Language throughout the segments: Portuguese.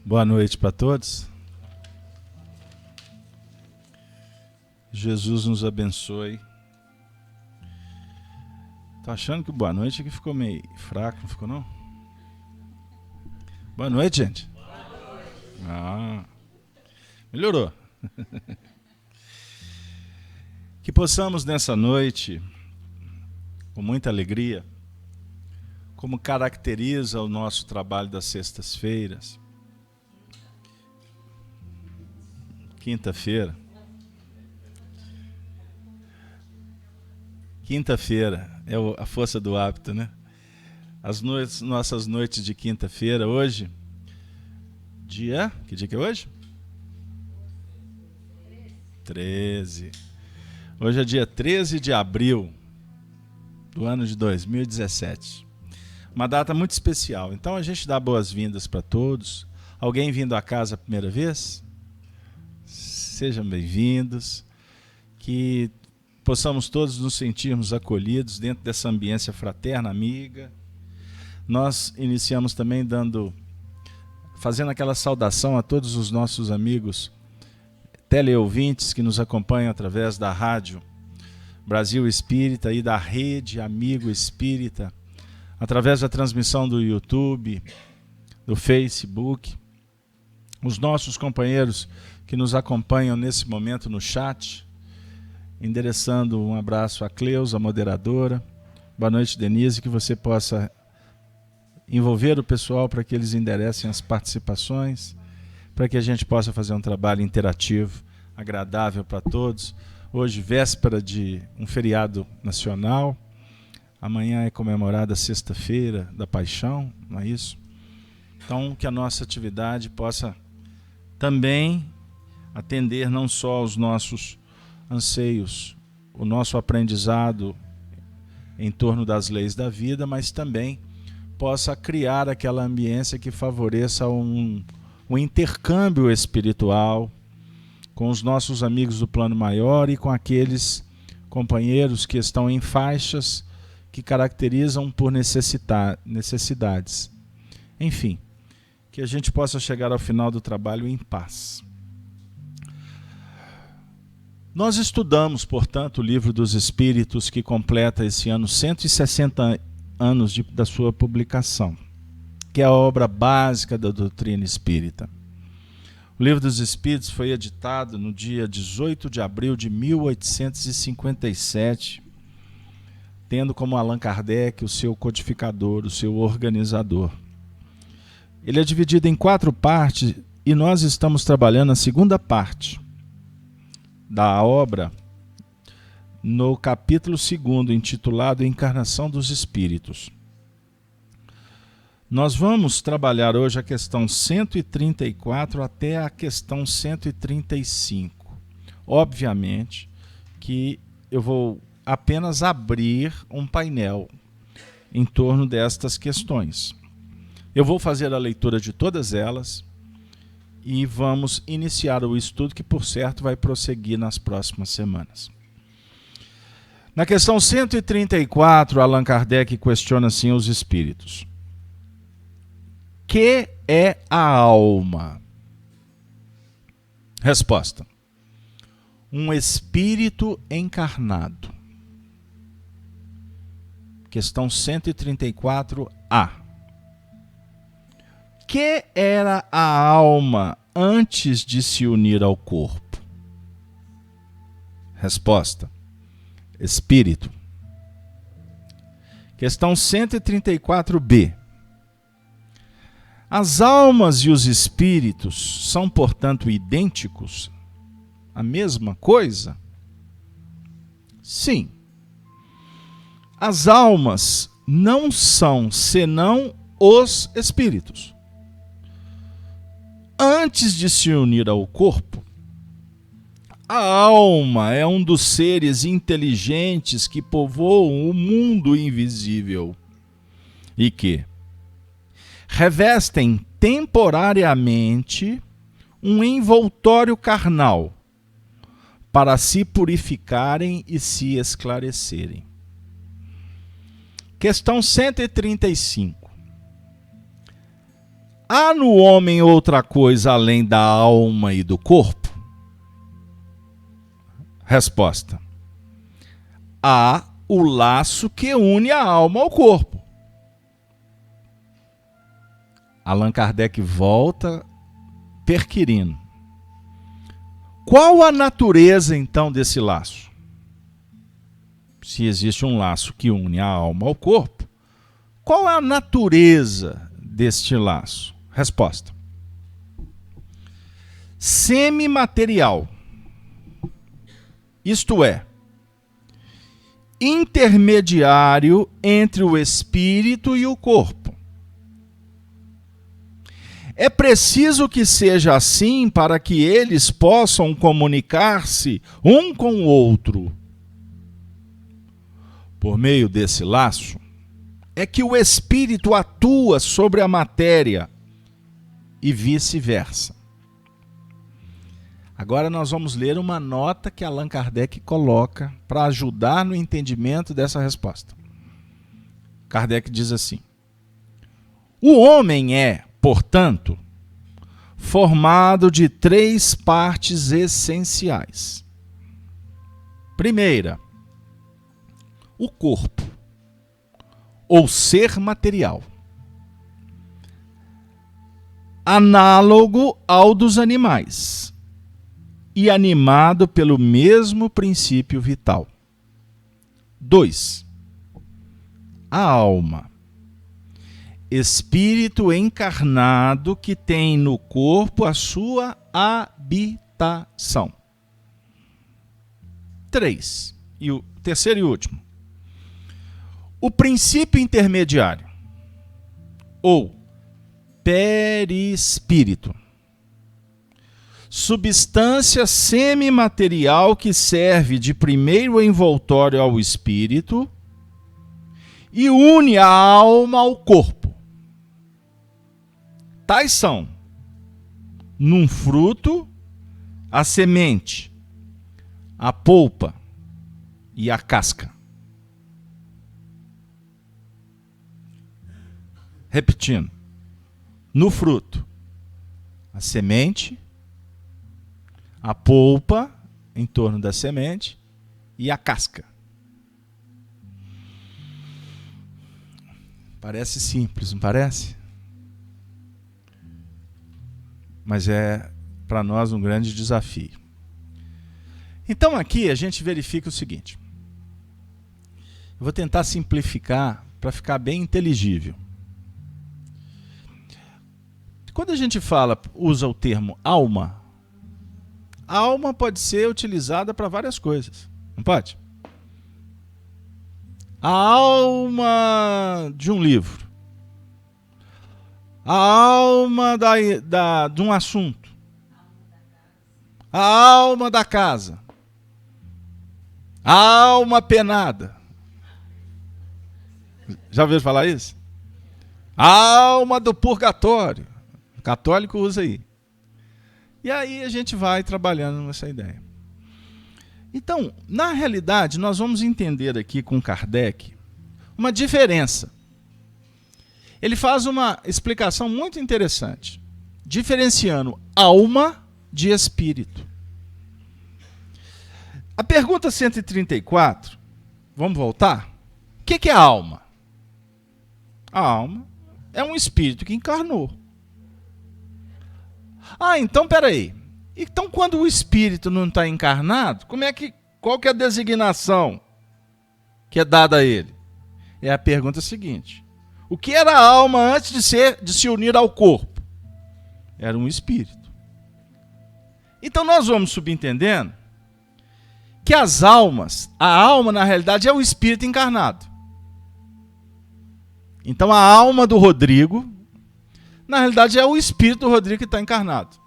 Boa noite para todos. Jesus nos abençoe. Tô achando que o boa noite aqui ficou meio fraco, não ficou não? Boa noite, gente. Boa noite. Melhorou. Que possamos nessa noite, com muita alegria, como caracteriza o nosso trabalho das sextas-feiras, quinta-feira é a força do hábito, né? Nossas noites de quinta-feira, hoje, que dia que é hoje? 13. Hoje é dia 13 de abril do ano de 2017. Uma data muito especial. Então a gente dá boas-vindas para todos. Alguém vindo à casa a primeira vez? Sejam bem-vindos. Que possamos todos nos sentirmos acolhidos dentro dessa ambiência fraterna, amiga. Nós iniciamos também fazendo aquela saudação a todos os nossos amigos teleouvintes que nos acompanham através da rádio Brasil Espírita e da rede Amigo Espírita, através da transmissão do YouTube, do Facebook, os nossos companheiros que nos acompanham nesse momento no chat, endereçando um abraço a Cleusa, a moderadora. Boa noite, Denise, que você possa envolver o pessoal para que eles enderecem as participações, para que a gente possa fazer um trabalho interativo, agradável para todos. Hoje, véspera de um feriado nacional, amanhã é comemorada a Sexta-feira da Paixão, não é isso? Então, que a nossa atividade possa também atender não só aos nossos anseios, o nosso aprendizado em torno das leis da vida, mas também possa criar aquela ambiência que favoreça um intercâmbio espiritual com os nossos amigos do plano maior e com aqueles companheiros que estão em faixas que caracterizam por necessidades. Enfim, que a gente possa chegar ao final do trabalho em paz. Nós estudamos, portanto, o Livro dos Espíritos, que completa esse ano 160 anos da sua publicação, que é a obra básica da doutrina espírita. O Livro dos Espíritos foi editado no dia 18 de abril de 1857, tendo como Allan Kardec o seu codificador, o seu organizador. Ele é dividido em 4 partes e nós estamos trabalhando a segunda parte da obra no capítulo 2º, intitulado Encarnação dos Espíritos. Nós vamos trabalhar hoje a questão 134 até a questão 135. Obviamente que eu vou apenas abrir um painel em torno destas questões. Eu vou fazer a leitura de todas elas e vamos iniciar o estudo que, por certo, vai prosseguir nas próximas semanas. Na questão 134, Allan Kardec questiona assim os espíritos. Que é a alma? Resposta: um espírito encarnado. Questão 134A. Que era a alma antes de se unir ao corpo? Resposta: espírito. Questão 134B. As almas e os espíritos são, portanto, idênticos? A mesma coisa? Sim. As almas não são senão os espíritos. Antes de se unir ao corpo, a alma é um dos seres inteligentes que povoam o mundo invisível e que revestem temporariamente um envoltório carnal para se purificarem e se esclarecerem. Questão 135. Há no homem outra coisa além da alma e do corpo? Resposta: há o laço que une a alma ao corpo. Allan Kardec volta perquirindo. Qual a natureza, então, desse laço? Se existe um laço que une a alma ao corpo, qual é a natureza deste laço? Resposta: semimaterial. Isto é, intermediário entre o espírito e o corpo. É preciso que seja assim para que eles possam comunicar-se um com o outro. Por meio desse laço, é que o espírito atua sobre a matéria e vice-versa. Agora nós vamos ler uma nota que Allan Kardec coloca para ajudar no entendimento dessa resposta. Kardec diz assim: o homem é, portanto, formado de 3 partes essenciais. Primeira, o corpo, ou ser material, análogo ao dos animais e animado pelo mesmo princípio vital. 2. A alma, espírito encarnado que tem no corpo a sua habitação. 3. E o terceiro e último, o princípio intermediário, ou perispírito, substância semimaterial que serve de primeiro envoltório ao espírito e une a alma ao corpo. Tais são, num fruto, a semente, a polpa e a casca. Repetindo, no fruto, a semente, a polpa em torno da semente e a casca. Parece simples, não parece? Mas é para nós um grande desafio. Então aqui a gente verifica o seguinte. Eu vou tentar simplificar para ficar bem inteligível. Quando a gente usa o termo alma, a alma pode ser utilizada para várias coisas, não pode? A alma de um livro, a alma de um assunto, a alma da casa, a alma penada. Já ouviu falar isso? A alma do purgatório. O católico usa aí. E aí a gente vai trabalhando nessa ideia. Então, na realidade, nós vamos entender aqui com Kardec uma diferença. Ele faz uma explicação muito interessante, diferenciando alma de espírito. A pergunta 134, vamos voltar? O que é a alma? A alma é um espírito que encarnou. Então peraí. Então quando o espírito não está encarnado, qual que é a designação que é dada a ele? É a pergunta seguinte: o que era a alma antes de se unir ao corpo? Era um espírito. Então nós vamos subentendendo que a alma na realidade é o espírito encarnado. Então a alma do Rodrigo, na realidade, é o espírito do Rodrigo que está encarnado.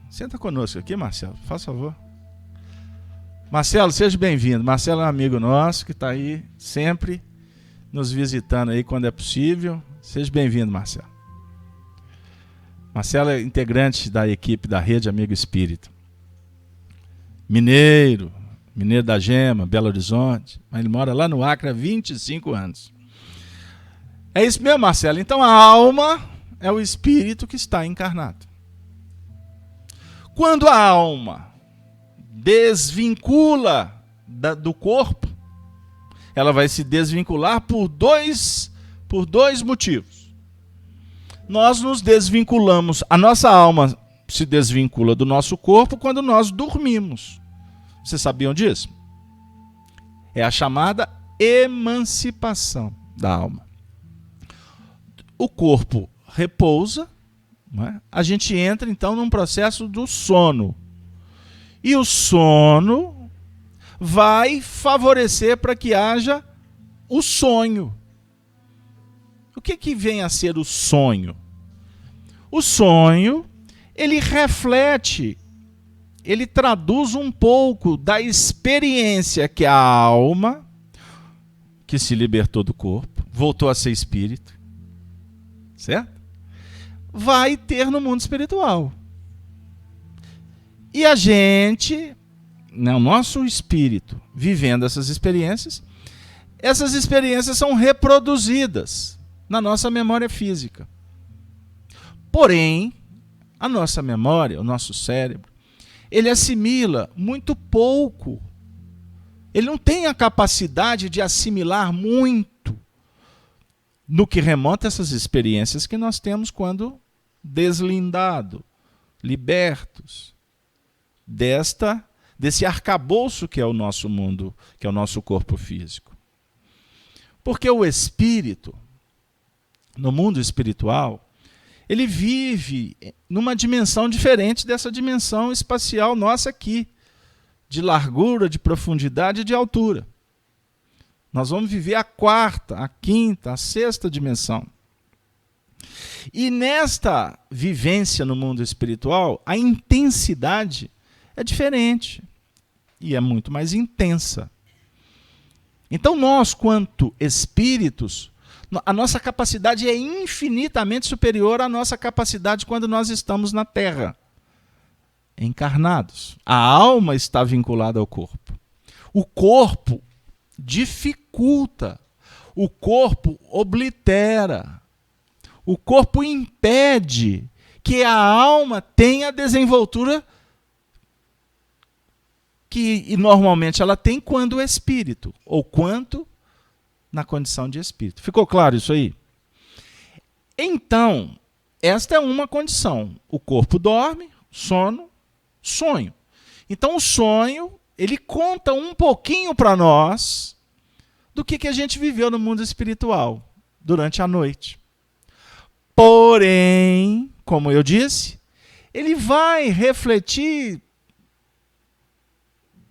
Senta conosco aqui, Marcelo, faz favor. Marcelo, seja bem-vindo. Marcelo é um amigo nosso que está aí sempre nos visitando aí quando é possível. Seja bem-vindo, Marcelo. Marcelo é integrante da equipe da Rede Amigo Espírita. Mineiro da Gema, Belo Horizonte, mas ele mora lá no Acre há 25 anos. É isso mesmo, Marcelo. Então a alma é o espírito que está encarnado. Quando a alma desvincula do corpo, ela vai se desvincular por dois motivos. Nós nos desvinculamos, a nossa alma se desvincula do nosso corpo quando nós dormimos. Vocês sabiam disso? É a chamada emancipação da alma. O corpo repousa, não é? A gente entra então num processo do sono. E o sono vai favorecer para que haja o sonho. O que vem a ser o sonho? O sonho, ele reflete, ele traduz um pouco da experiência que a alma, que se libertou do corpo, voltou a ser espírito, certo? Vai ter no mundo espiritual. E a gente, o nosso espírito, vivendo essas experiências são reproduzidas na nossa memória física. Porém, a nossa memória, o nosso cérebro, ele assimila muito pouco. Ele não tem a capacidade de assimilar muito no que remonta a essas experiências que nós temos quando deslindado, libertos desse arcabouço que é o nosso mundo, que é o nosso corpo físico. Porque o espírito, no mundo espiritual, ele vive numa dimensão diferente dessa dimensão espacial nossa aqui, de largura, de profundidade e de altura. Nós vamos viver a quarta, a quinta, a sexta dimensão. E nesta vivência no mundo espiritual, a intensidade é diferente e é muito mais intensa. Então nós, quanto espíritos, a nossa capacidade é infinitamente superior à nossa capacidade quando nós estamos na Terra, encarnados. A alma está vinculada ao corpo. O corpo dificulta, o corpo oblitera, o corpo impede que a alma tenha a desenvoltura que normalmente ela tem quando é espírito, ou quanto na condição de espírito. Ficou claro isso aí? Então, esta é uma condição. O corpo dorme, sono, sonho. Então, o sonho, ele conta um pouquinho para nós do que a gente viveu no mundo espiritual durante a noite. Porém, como eu disse, ele vai refletir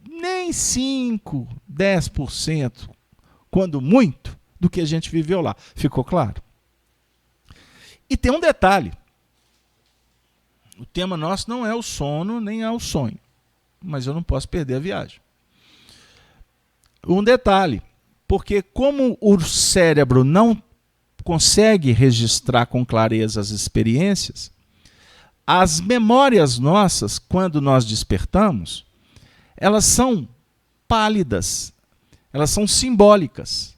nem 5%, 10%, quando muito, do que a gente viveu lá. Ficou claro? E tem um detalhe. O tema nosso não é o sono, nem é o sonho. Mas eu não posso perder a viagem. Um detalhe. Porque como o cérebro não consegue registrar com clareza as experiências, as memórias nossas, quando nós despertamos, elas são pálidas, elas são simbólicas.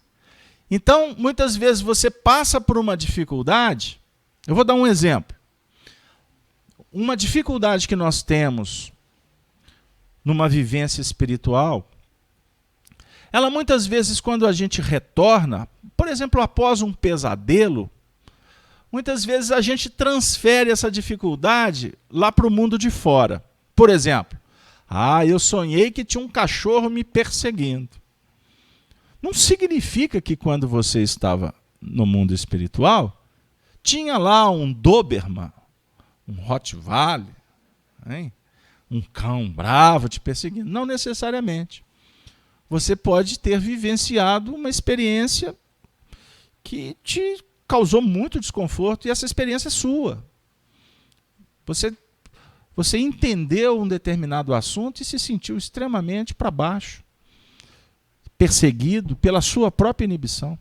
Então, muitas vezes você passa por uma dificuldade. Eu vou dar um exemplo. Uma dificuldade que nós temos numa vivência espiritual, ela muitas vezes, quando a gente retorna, por exemplo, após um pesadelo, muitas vezes a gente transfere essa dificuldade lá para o mundo de fora. Por exemplo, eu sonhei que tinha um cachorro me perseguindo. Não significa que quando você estava no mundo espiritual, tinha lá um Doberman, um Rottweiler, hein? Um cão bravo te perseguindo. Não necessariamente. Você pode ter vivenciado uma experiência que te causou muito desconforto e essa experiência é sua. Você entendeu um determinado assunto e se sentiu extremamente para baixo, perseguido pela sua própria inibição.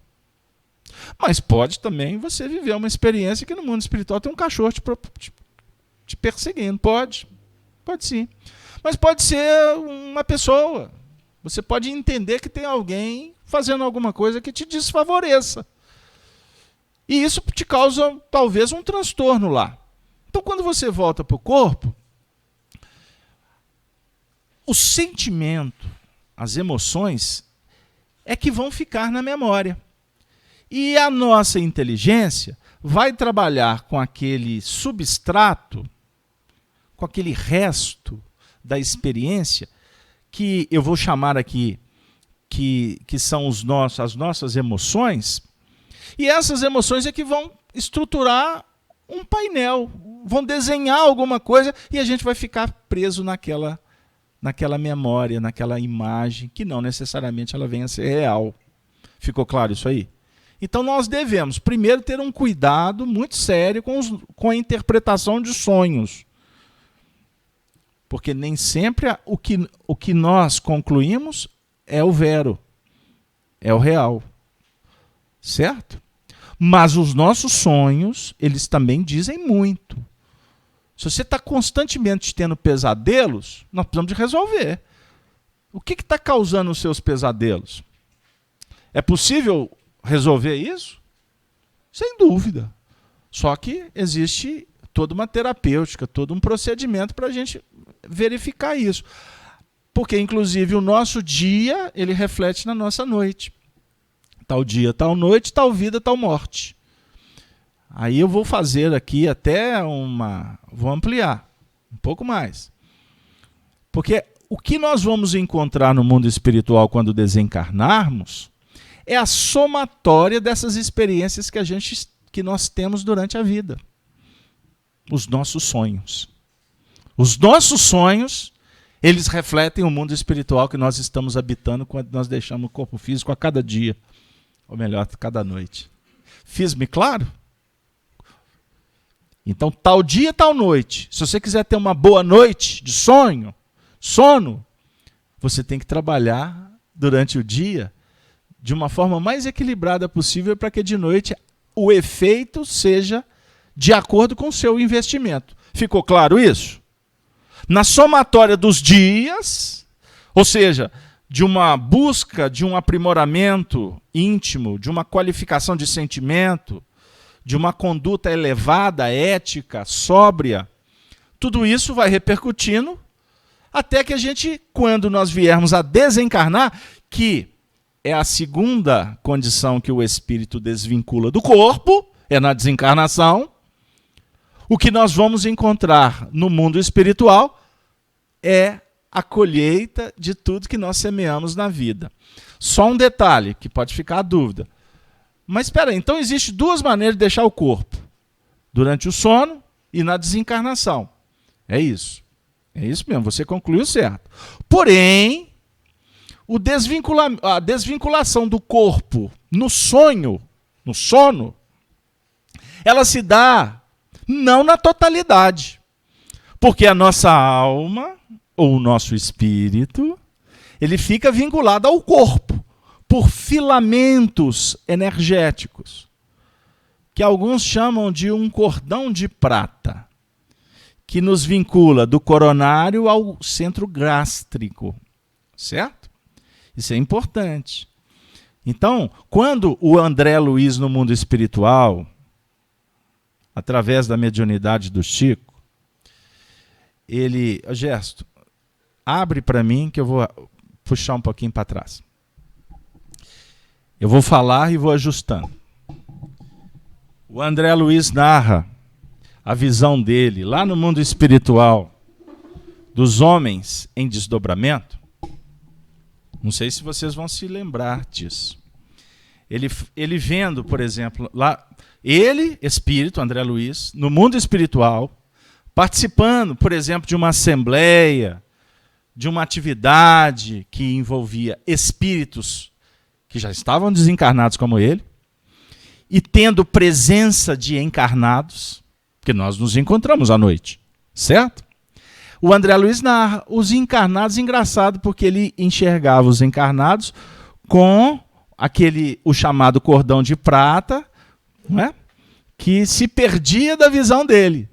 Mas pode também você viver uma experiência que no mundo espiritual tem um cachorro te perseguindo. Pode sim. Mas pode ser uma pessoa. Você pode entender que tem alguém fazendo alguma coisa que te desfavoreça. E isso te causa, talvez, um transtorno lá. Então, quando você volta para o corpo, o sentimento, as emoções, é que vão ficar na memória. E a nossa inteligência vai trabalhar com aquele substrato, com aquele resto da experiência, que eu vou chamar aqui, que são as nossas emoções, e essas emoções é que vão estruturar um painel, vão desenhar alguma coisa, e a gente vai ficar preso naquela memória, naquela imagem, que não necessariamente ela venha a ser real. Ficou claro isso aí? Então nós devemos, primeiro, ter um cuidado muito sério com a interpretação de sonhos. Porque nem sempre o que nós concluímos é o vero, é o real. Certo? Mas os nossos sonhos, eles também dizem muito. Se você está constantemente tendo pesadelos, nós precisamos de resolver. O que está causando os seus pesadelos? É possível resolver isso? Sem dúvida. Só que existe toda uma terapêutica, todo um procedimento para a gente verificar isso. Porque, inclusive, o nosso dia, ele reflete na nossa noite. Tal dia, tal noite, tal vida, tal morte. Aí eu vou fazer aqui até vou ampliar um pouco mais. Porque o que nós vamos encontrar no mundo espiritual quando desencarnarmos é a somatória dessas experiências que nós temos durante a vida. Os nossos sonhos. Os nossos sonhos, eles refletem o mundo espiritual que nós estamos habitando quando nós deixamos o corpo físico a cada dia. Ou melhor, cada noite. Fiz-me claro? Então, tal dia, tal noite. Se você quiser ter uma boa noite de sono, você tem que trabalhar durante o dia de uma forma mais equilibrada possível para que de noite o efeito seja de acordo com o seu investimento. Ficou claro isso? Na somatória dos dias, ou seja, de uma busca, de um aprimoramento íntimo, de uma qualificação de sentimento, de uma conduta elevada, ética, sóbria, tudo isso vai repercutindo até que a gente, quando nós viermos a desencarnar, que é a segunda condição que o espírito desvincula do corpo, é na desencarnação, o que nós vamos encontrar no mundo espiritual é a colheita de tudo que nós semeamos na vida. Só um detalhe, que pode ficar a dúvida. Mas espera aí, então existe duas maneiras de deixar o corpo. Durante o sono e na desencarnação. É isso. É isso mesmo, você concluiu certo. Porém, a desvinculação do corpo no sono, ela se dá não na totalidade. Porque a nossa alma, ou o nosso espírito, ele fica vinculado ao corpo por filamentos energéticos, que alguns chamam de um cordão de prata, que nos vincula do coronário ao centro gástrico, certo? Isso é importante. Então, quando o André Luiz no mundo espiritual, através da mediunidade do Chico, Gesto, abre para mim que eu vou puxar um pouquinho para trás. Eu vou falar e vou ajustando. O André Luiz narra a visão dele lá no mundo espiritual dos homens em desdobramento. Não sei se vocês vão se lembrar disso. Ele vendo, por exemplo, lá, espírito, André Luiz, no mundo espiritual, participando, por exemplo, de uma assembleia, de uma atividade que envolvia espíritos que já estavam desencarnados como ele, e tendo presença de encarnados, porque nós nos encontramos à noite, certo? O André Luiz narra os encarnados, engraçado, porque ele enxergava os encarnados com o chamado cordão de prata, não é? Que se perdia da visão dele.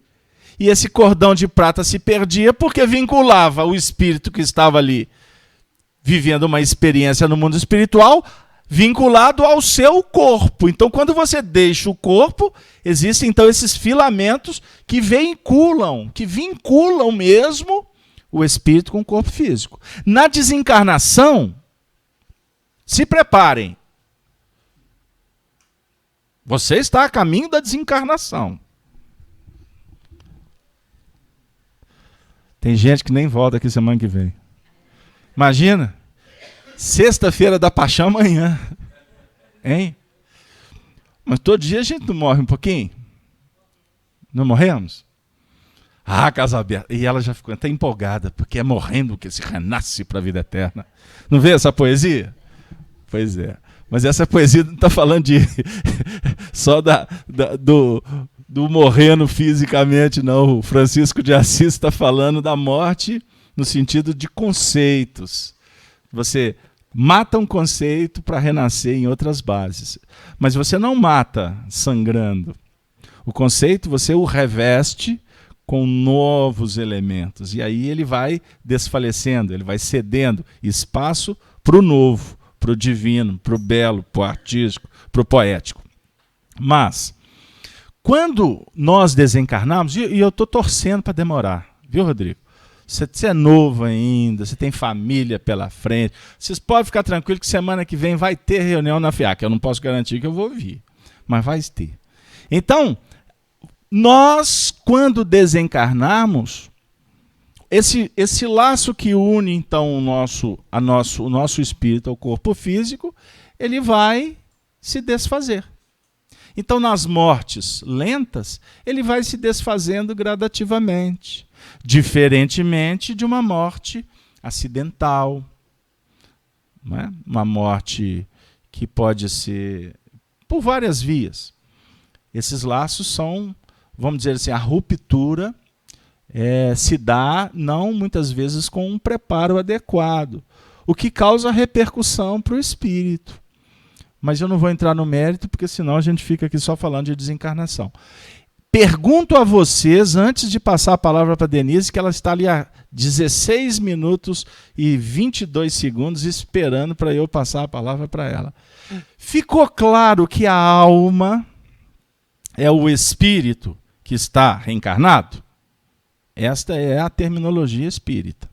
E esse cordão de prata se perdia porque vinculava o espírito que estava ali vivendo uma experiência no mundo espiritual vinculado ao seu corpo. Então, quando você deixa o corpo, existem então esses filamentos que vinculam mesmo o espírito com o corpo físico. Na desencarnação, se preparem. Você está a caminho da desencarnação. Tem gente que nem volta aqui semana que vem. Imagina, sexta-feira da paixão amanhã. Hein? Mas todo dia a gente não morre um pouquinho? Não morremos? Ah, casa aberta. E ela já ficou até empolgada, porque é morrendo que se renasce para a vida eterna. Não vê essa poesia? Pois é. Mas essa poesia não está falando de só do morrendo fisicamente, não. O Francisco de Assis está falando da morte no sentido de conceitos. Você mata um conceito para renascer em outras bases. Mas você não mata sangrando. O conceito você o reveste com novos elementos. E aí ele vai desfalecendo, ele vai cedendo espaço para o novo, para o divino, para o belo, para o artístico, para o poético. Mas, quando nós desencarnamos, e eu estou torcendo para demorar, viu, Rodrigo? Você é novo ainda, você tem família pela frente, vocês podem ficar tranquilos que semana que vem vai ter reunião na FIAC. Eu não posso garantir que eu vou vir, mas vai ter. Então, nós, quando desencarnarmos, esse laço que une então o nosso espírito ao corpo físico, ele vai se desfazer. Então, nas mortes lentas, ele vai se desfazendo gradativamente, diferentemente de uma morte acidental, não é? Uma morte que pode ser por várias vias. Esses laços são, vamos dizer assim, a ruptura se dá, não muitas vezes com um preparo adequado, o que causa repercussão para o espírito. Mas eu não vou entrar no mérito, porque senão a gente fica aqui só falando de desencarnação. Pergunto a vocês, antes de passar a palavra para a Denise, que ela está ali há 16 minutos e 22 segundos esperando para eu passar a palavra para ela. Ficou claro que a alma é o espírito que está reencarnado? Esta é a terminologia espírita.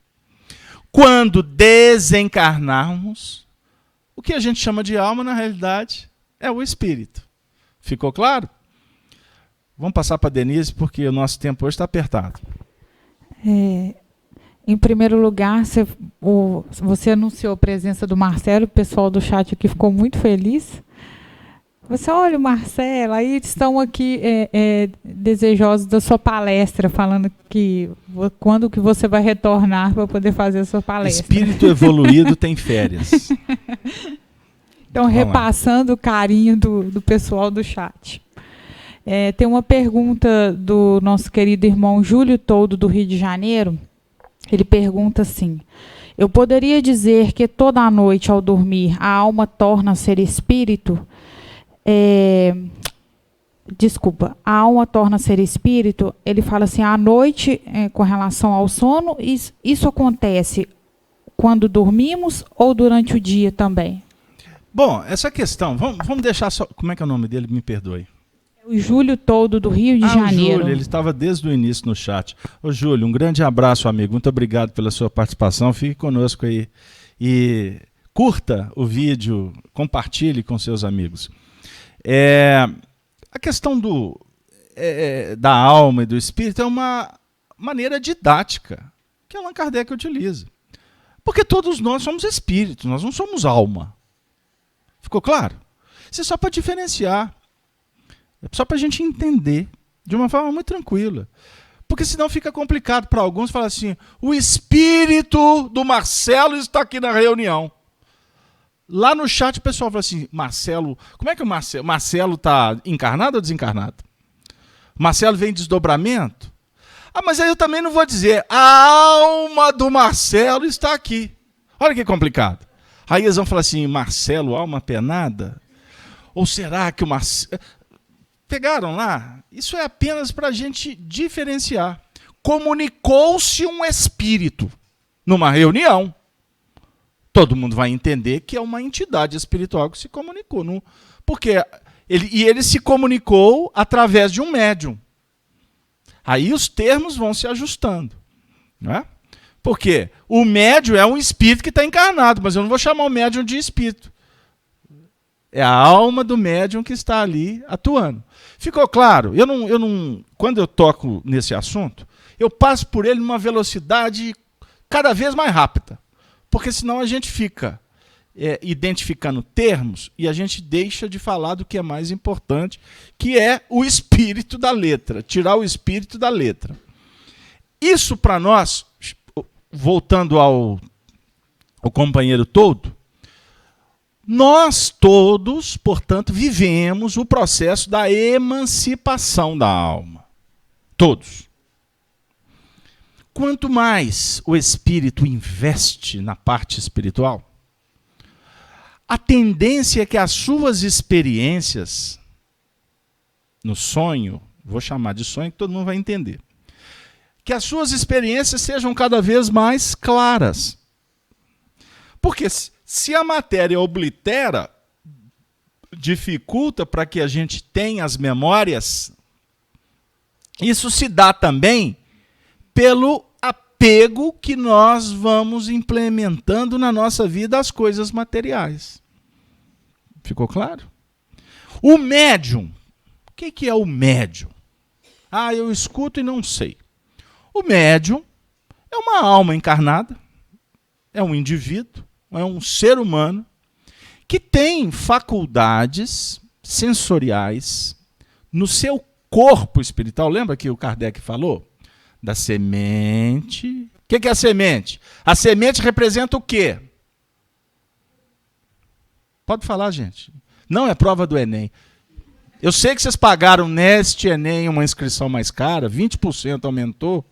Quando desencarnarmos, o que a gente chama de alma, na realidade, é o espírito. Ficou claro? Vamos passar para a Denise, porque o nosso tempo hoje está apertado. Em primeiro lugar, você anunciou a presença do Marcelo, o pessoal do chat aqui ficou muito feliz. Você olha o Marcelo, aí estão aqui desejosos da sua palestra, falando que quando que você vai retornar para poder fazer a sua palestra. Espírito evoluído tem férias. Então, repassando o carinho do pessoal do chat. Tem uma pergunta do nosso querido irmão Júlio Toldo, do Rio de Janeiro. Ele pergunta assim: eu poderia dizer que toda noite, ao dormir, a alma torna a ser espírito? A alma torna a ser espírito. Ele fala assim, à noite, com relação ao sono, isso acontece quando dormimos ou durante o dia também? Bom, essa questão, vamos deixar só... Como é que é o nome dele? Me perdoe. O Júlio Toldo, do Rio de Janeiro. Júlio, ele estava desde o início no chat. Ô, Júlio, um grande abraço, amigo. Muito obrigado pela sua participação. Fique conosco aí. E curta o vídeo, compartilhe com seus amigos. A questão da alma e do espírito é uma maneira didática que Allan Kardec utiliza. Porque todos nós somos espíritos, nós não somos alma. Ficou claro? Isso é só para diferenciar. É só para a gente entender de uma forma muito tranquila. Porque senão fica complicado para alguns falar assim, o espírito do Marcelo está aqui na reunião. Lá no chat o pessoal fala assim, Marcelo, como é que o Marcelo está encarnado ou desencarnado? Marcelo vem em desdobramento? Ah, mas aí eu também não vou dizer, a alma do Marcelo está aqui. Olha que complicado. Aí eles vão falar assim, Marcelo, alma penada? Ou será que o Marcelo... Pegaram lá? Isso é apenas para a gente diferenciar. Comunicou-se um espírito numa reunião. todo mundo vai entender que é uma entidade espiritual que se comunicou. Porque ele se comunicou através de um médium. Aí os termos vão se ajustando. Não é? Porque o médium é um espírito que está encarnado, mas eu não vou chamar o médium de espírito. É a alma do médium que está ali atuando. Ficou claro? Quando eu toco nesse assunto, eu passo por ele numa velocidade cada vez mais rápida. Porque senão a gente fica identificando termos e a gente deixa de falar do que é mais importante, que é o espírito da letra. Tirar o espírito da letra. Isso para nós, voltando ao companheiro todo, nós todos, portanto, vivemos o processo da emancipação da alma. Todos. Quanto mais o espírito investe na parte espiritual, a tendência é que as suas experiências no sonho, vou chamar de sonho que todo mundo vai entender, que as suas experiências sejam cada vez mais claras. Porque se a matéria oblitera, dificulta para que a gente tenha as memórias, isso se dá também pelo apego que nós vamos implementando na nossa vida às coisas materiais. Ficou claro? O médium. O que é o médium? Eu escuto e não sei. O médium é uma alma encarnada, é um indivíduo, é um ser humano que tem faculdades sensoriais no seu corpo espiritual. Lembra que o Kardec falou? Da semente. O que é a semente? A semente representa o quê? Pode falar, gente. Não é prova do Enem. Eu sei que vocês pagaram neste Enem uma inscrição mais cara, 20% aumentou.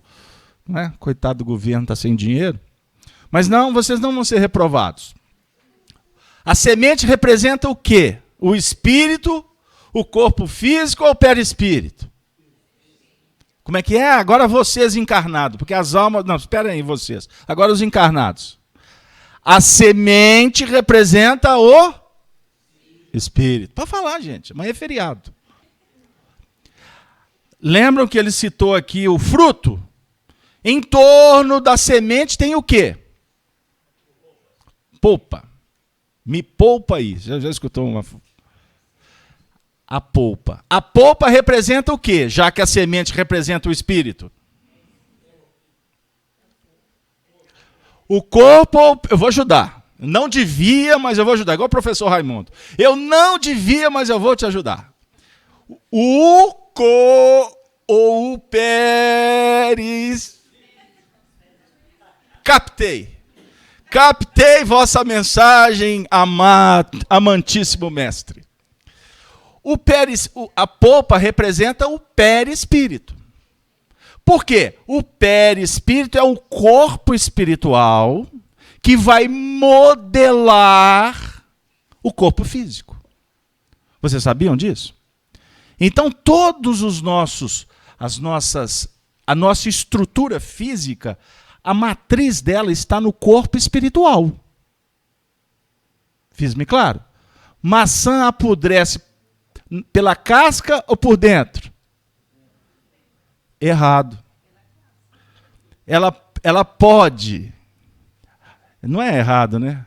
Né? Coitado do governo, está sem dinheiro. Mas não, vocês não vão ser reprovados. A semente representa o quê? O espírito, o corpo físico ou o perispírito? Como é que é? Agora vocês encarnados, porque as almas... Não, espera aí, vocês. Agora os encarnados. A semente representa o espírito. Pode falar, gente, mas é feriado. Lembram que ele citou aqui o fruto? Em torno da semente tem o quê? Polpa. Me poupa aí. Já escutou uma... A polpa. A polpa representa o quê? Já que a semente representa o espírito. O corpo, eu vou ajudar. Não devia, mas eu vou ajudar. Igual o professor Raimundo. Eu não devia, mas eu vou te ajudar. Ou o Captei. Captei vossa mensagem, amantíssimo mestre. A polpa representa o perispírito. Por quê? O perispírito é o corpo espiritual que vai modelar o corpo físico. Vocês sabiam disso? Então, a nossa estrutura física, a matriz dela está no corpo espiritual. Fiz-me claro? Maçã apodrece pela casca ou por dentro? Errado. Ela pode. Não é errado, né?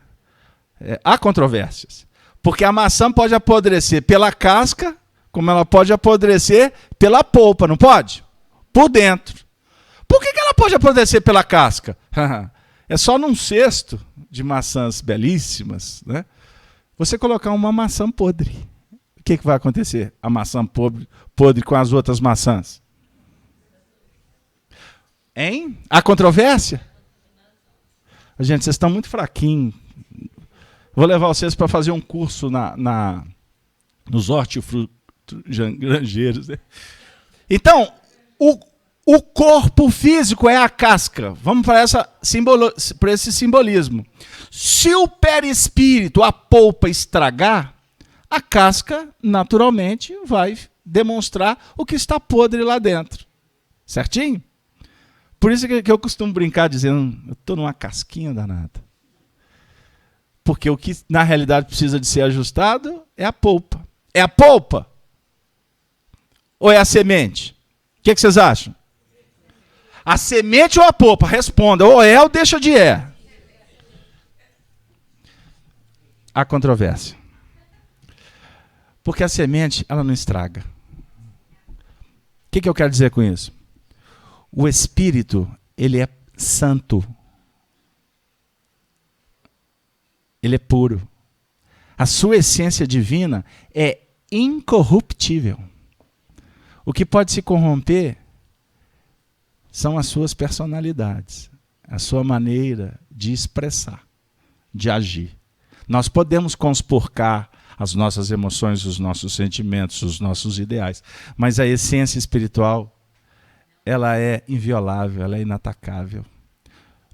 Há controvérsias. Porque a maçã pode apodrecer pela casca, como ela pode apodrecer pela polpa, não pode? Por dentro. Por que ela pode apodrecer pela casca? É só num cesto de maçãs belíssimas, né? Você colocar uma maçã podre. O que vai acontecer? A maçã podre com as outras maçãs. Hein? Há controvérsia? Gente, vocês estão muito fraquinhos. Vou levar vocês para fazer um curso nos hortifrutigranjeiros. Né? Então, o corpo físico é a casca. Vamos para esse simbolismo. Se o perispírito, a polpa, estragar, a casca, naturalmente, vai demonstrar o que está podre lá dentro. Certinho? Por isso que eu costumo brincar dizendo, eu estou numa casquinha danada. Porque o que na realidade precisa de ser ajustado é a polpa. É a polpa? Ou é a semente? O que vocês acham? A semente ou a polpa? Responda. Ou é ou deixa de é. Há controvérsia. Porque a semente, ela não estraga. O que eu quero dizer com isso? O Espírito, ele é santo. Ele é puro. A sua essência divina é incorruptível. O que pode se corromper são as suas personalidades, a sua maneira de expressar, de agir. Nós podemos conspurcar as nossas emoções, os nossos sentimentos, os nossos ideais, mas a essência espiritual, ela é inviolável, ela é inatacável.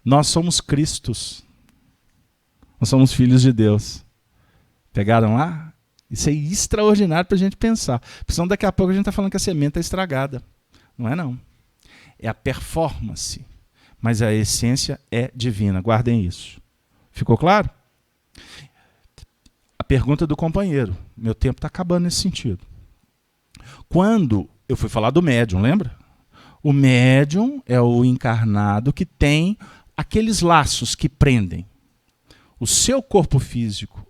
Nós somos Cristos. Nós somos filhos de Deus. Pegaram lá? Isso é extraordinário para a gente pensar. Porque senão daqui a pouco a gente está falando que a semente está estragada. Não é não. É a performance. Mas a essência é divina. Guardem isso. Ficou claro? A pergunta do companheiro. Meu tempo está acabando nesse sentido. Quando eu fui falar do médium, lembra? O médium é o encarnado que tem aqueles laços que prendem o seu corpo físico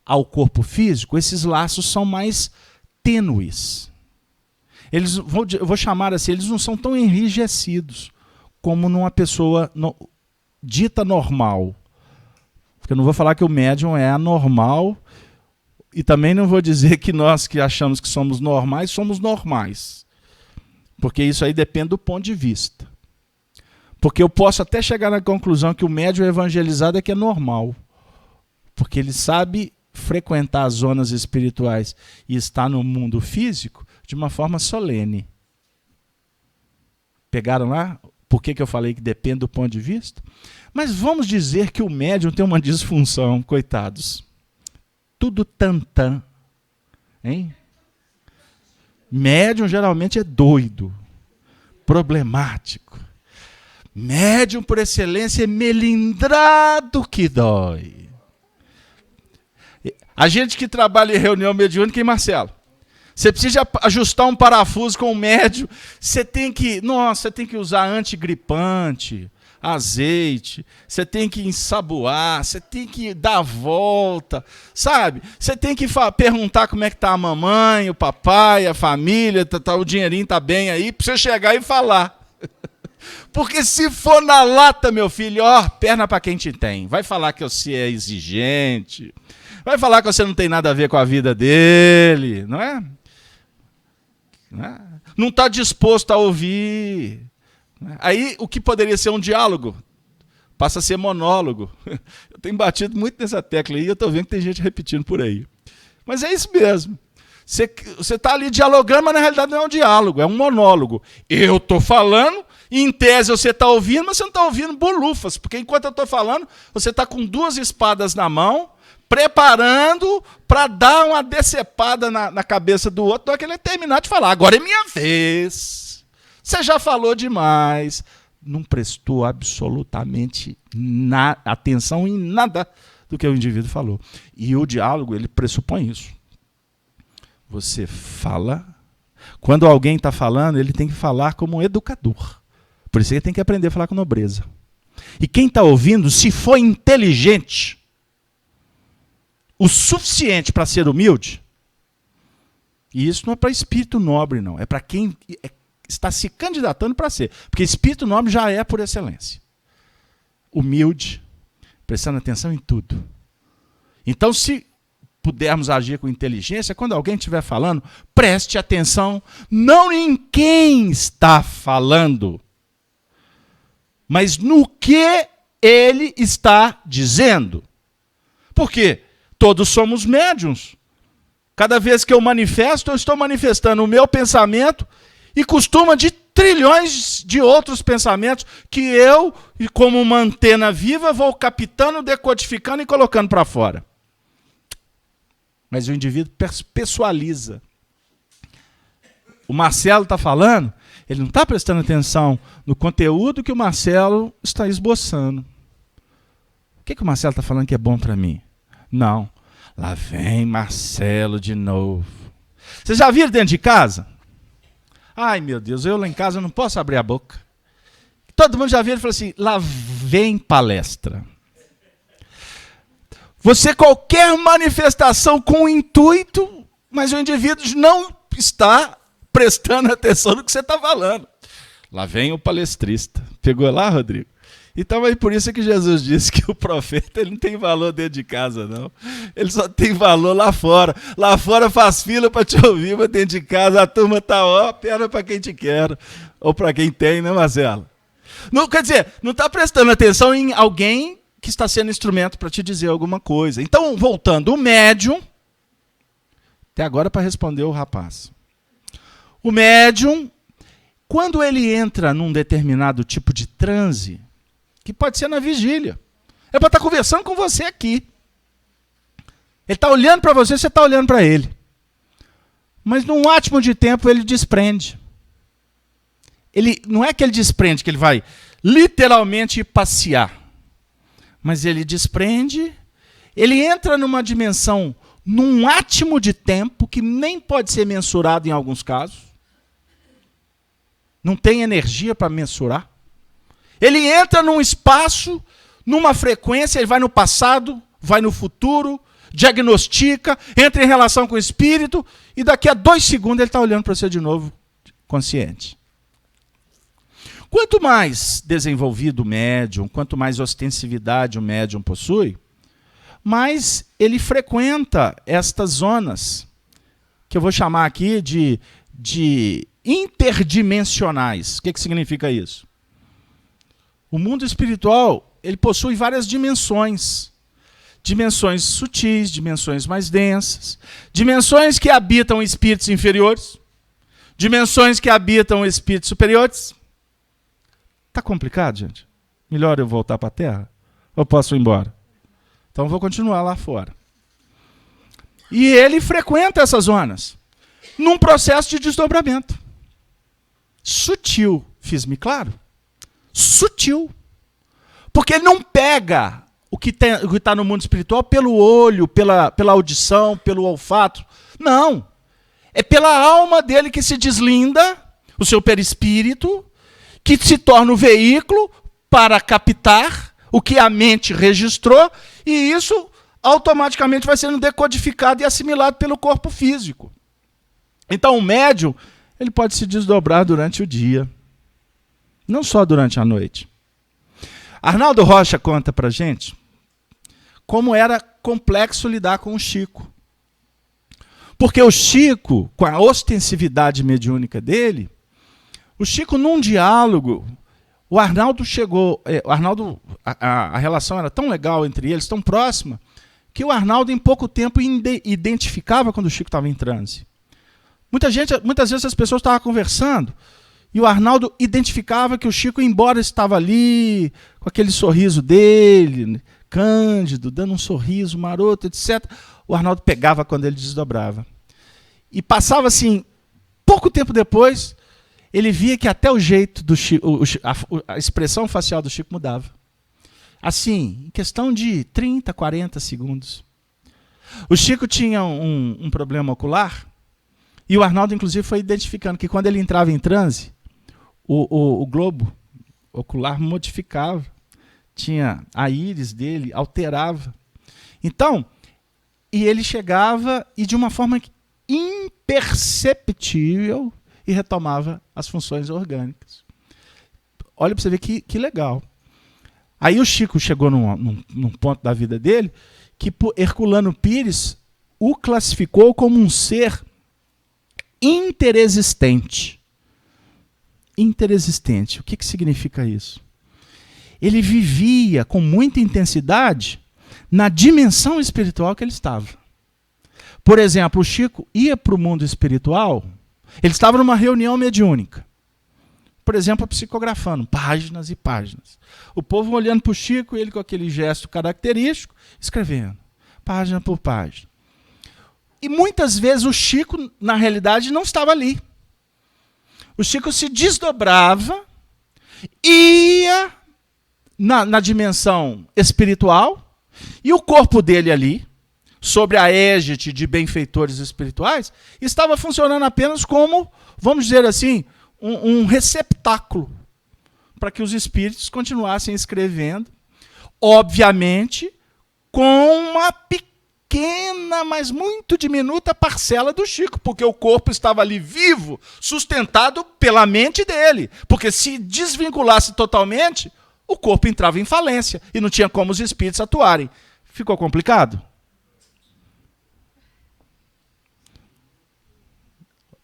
ao corpo físico. Esses laços são mais tênues. Eu vou chamar assim, eles não são tão enrijecidos como numa pessoa dita normal. Porque eu não vou falar que o médium é anormal e também não vou dizer que nós que achamos que somos normais. Porque isso aí depende do ponto de vista. Porque eu posso até chegar na conclusão que o médium evangelizado é que é normal. Porque ele sabe frequentar as zonas espirituais e estar no mundo físico de uma forma solene. Pegaram lá? Por que eu falei que depende do ponto de vista? Mas vamos dizer que o médium tem uma disfunção, coitados. Tudo tantã. Hein? Médium geralmente é doido, problemático. Médium, por excelência, é melindrado que dói. A gente que trabalha em reunião mediúnica, hein, Marcelo? Você precisa ajustar um parafuso com o médium, você tem que usar antigripante, azeite, você tem que ensaboar, você tem que dar a volta, sabe? Você tem que perguntar como é que tá a mamãe, o papai, a família, o dinheirinho tá bem aí, para você chegar e falar. Porque se for na lata, meu filho, ó, perna para quem te tem. Vai falar que você é exigente, vai falar que você não tem nada a ver com a vida dele, não é? Não está disposto a ouvir. Aí o que poderia ser um diálogo passa a ser monólogo. Eu tenho batido muito nessa tecla aí, eu estou vendo que tem gente repetindo por aí. Mas é isso mesmo. Você está ali dialogando, mas na realidade não é um diálogo, é um monólogo. Eu estou falando, e em tese você está ouvindo, mas você não está ouvindo bolufas, porque enquanto eu estou falando, você está com duas espadas na mão, preparando para dar uma decepada na cabeça do outro, na hora que ele terminar de falar. Agora é minha vez. Você já falou demais. Não prestou absolutamente atenção em nada do que o indivíduo falou. E o diálogo, ele pressupõe isso. Você fala. Quando alguém está falando, ele tem que falar como um educador. Por isso ele tem que aprender a falar com nobreza. E quem está ouvindo, se for inteligente o suficiente para ser humilde, e isso não é para espírito nobre, não. É para quem está se candidatando para ser. Porque espírito nobre já é por excelência. Humilde, prestando atenção em tudo. Então, se pudermos agir com inteligência, quando alguém estiver falando, preste atenção, não em quem está falando, mas no que ele está dizendo. Por quê? Todos somos médiuns. Cada vez que eu manifesto, eu estou manifestando o meu pensamento e costuma de trilhões de outros pensamentos que eu, como uma antena viva, vou captando, decodificando e colocando para fora. Mas o indivíduo pessoaliza. O Marcelo está falando, ele não está prestando atenção no conteúdo que o Marcelo está esboçando. O que o Marcelo está falando que é bom para mim? Não. Lá vem Marcelo de novo. Vocês já viram dentro de casa? Ai, meu Deus, eu lá em casa não posso abrir a boca. Todo mundo já viu e falou assim, lá vem palestra. Você qualquer manifestação com intuito, mas o indivíduo não está prestando atenção no que você está falando. Lá vem o palestrista. Pegou lá, Rodrigo? Então é por isso que Jesus disse que o profeta ele não tem valor dentro de casa, não. Ele só tem valor lá fora. Lá fora faz fila para te ouvir, mas dentro de casa a turma está, ó, perna para quem te quer. Ou para quem tem, né, Marcelo? Não, quer dizer, não está prestando atenção em alguém que está sendo instrumento para te dizer alguma coisa. Então, voltando, o médium, até agora para responder o rapaz. O médium, quando ele entra num determinado tipo de transe, que pode ser na vigília, é para estar conversando com você aqui. Ele está olhando para você, você está olhando para ele. Mas num átimo de tempo ele desprende. Ele, não é que ele desprende, que ele vai literalmente passear. Mas ele desprende, ele entra numa dimensão, num átimo de tempo, que nem pode ser mensurado em alguns casos. Não tem energia para mensurar. Ele entra num espaço, numa frequência, ele vai no passado, vai no futuro, diagnostica, entra em relação com o espírito, e daqui a 2 segundos ele está olhando para você de novo, consciente. Quanto mais desenvolvido o médium, quanto mais ostensividade o médium possui, mais ele frequenta estas zonas, que eu vou chamar aqui de interdimensionais. O que significa isso? O mundo espiritual ele possui várias dimensões. Dimensões sutis, dimensões mais densas, dimensões que habitam espíritos inferiores, dimensões que habitam espíritos superiores. Está complicado, gente? Melhor eu voltar para a Terra? Ou posso ir embora? Então vou continuar lá fora. E ele frequenta essas zonas num processo de desdobramento. Sutil. Fiz-me claro? Sutil. Porque ele não pega o que está no mundo espiritual pelo olho, pela audição, pelo olfato. Não. É pela alma dele que se deslinda, o seu perispírito, que se torna o veículo para captar o que a mente registrou, e isso automaticamente vai sendo decodificado e assimilado pelo corpo físico. Então o médium ele pode se desdobrar durante o dia, não só durante a noite. Arnaldo Rocha conta para a gente como era complexo lidar com o Chico. Porque o Chico, com a ostensividade mediúnica dele, o Chico, num diálogo, o Arnaldo chegou... A relação era tão legal entre eles, tão próxima, que o Arnaldo, em pouco tempo, identificava quando o Chico estava em transe. Muitas vezes as pessoas estavam conversando, e o Arnaldo identificava que o Chico, embora estava ali, com aquele sorriso dele, cândido, dando um sorriso maroto, etc., o Arnaldo pegava quando ele desdobrava. E passava assim, pouco tempo depois... ele via que até o jeito do Chico, a expressão facial do Chico mudava. Assim, em questão de 30, 40 segundos. O Chico tinha um problema ocular, e o Arnaldo, inclusive, foi identificando que quando ele entrava em transe, o globo ocular modificava. Tinha a íris dele, alterava. Então, e ele chegava, e de uma forma imperceptível, e retomava as funções orgânicas. Olha para você ver que legal. Aí o Chico chegou num ponto da vida dele que Herculano Pires o classificou como um ser interexistente. Interexistente. O que significa isso? Ele vivia com muita intensidade na dimensão espiritual que ele estava. Por exemplo, o Chico ia para o mundo espiritual. Ele estava numa reunião mediúnica. Por exemplo, psicografando páginas e páginas. O povo olhando para o Chico, ele com aquele gesto característico, escrevendo, página por página. E muitas vezes o Chico, na realidade, não estava ali. O Chico se desdobrava, ia na dimensão espiritual, e o corpo dele ali, sobre a égide de benfeitores espirituais, estava funcionando apenas como, vamos dizer assim, um receptáculo para que os espíritos continuassem escrevendo, obviamente, com uma pequena, mas muito diminuta parcela do Chico, porque o corpo estava ali vivo, sustentado pela mente dele, porque se desvinculasse totalmente, o corpo entrava em falência e não tinha como os espíritos atuarem. Ficou complicado?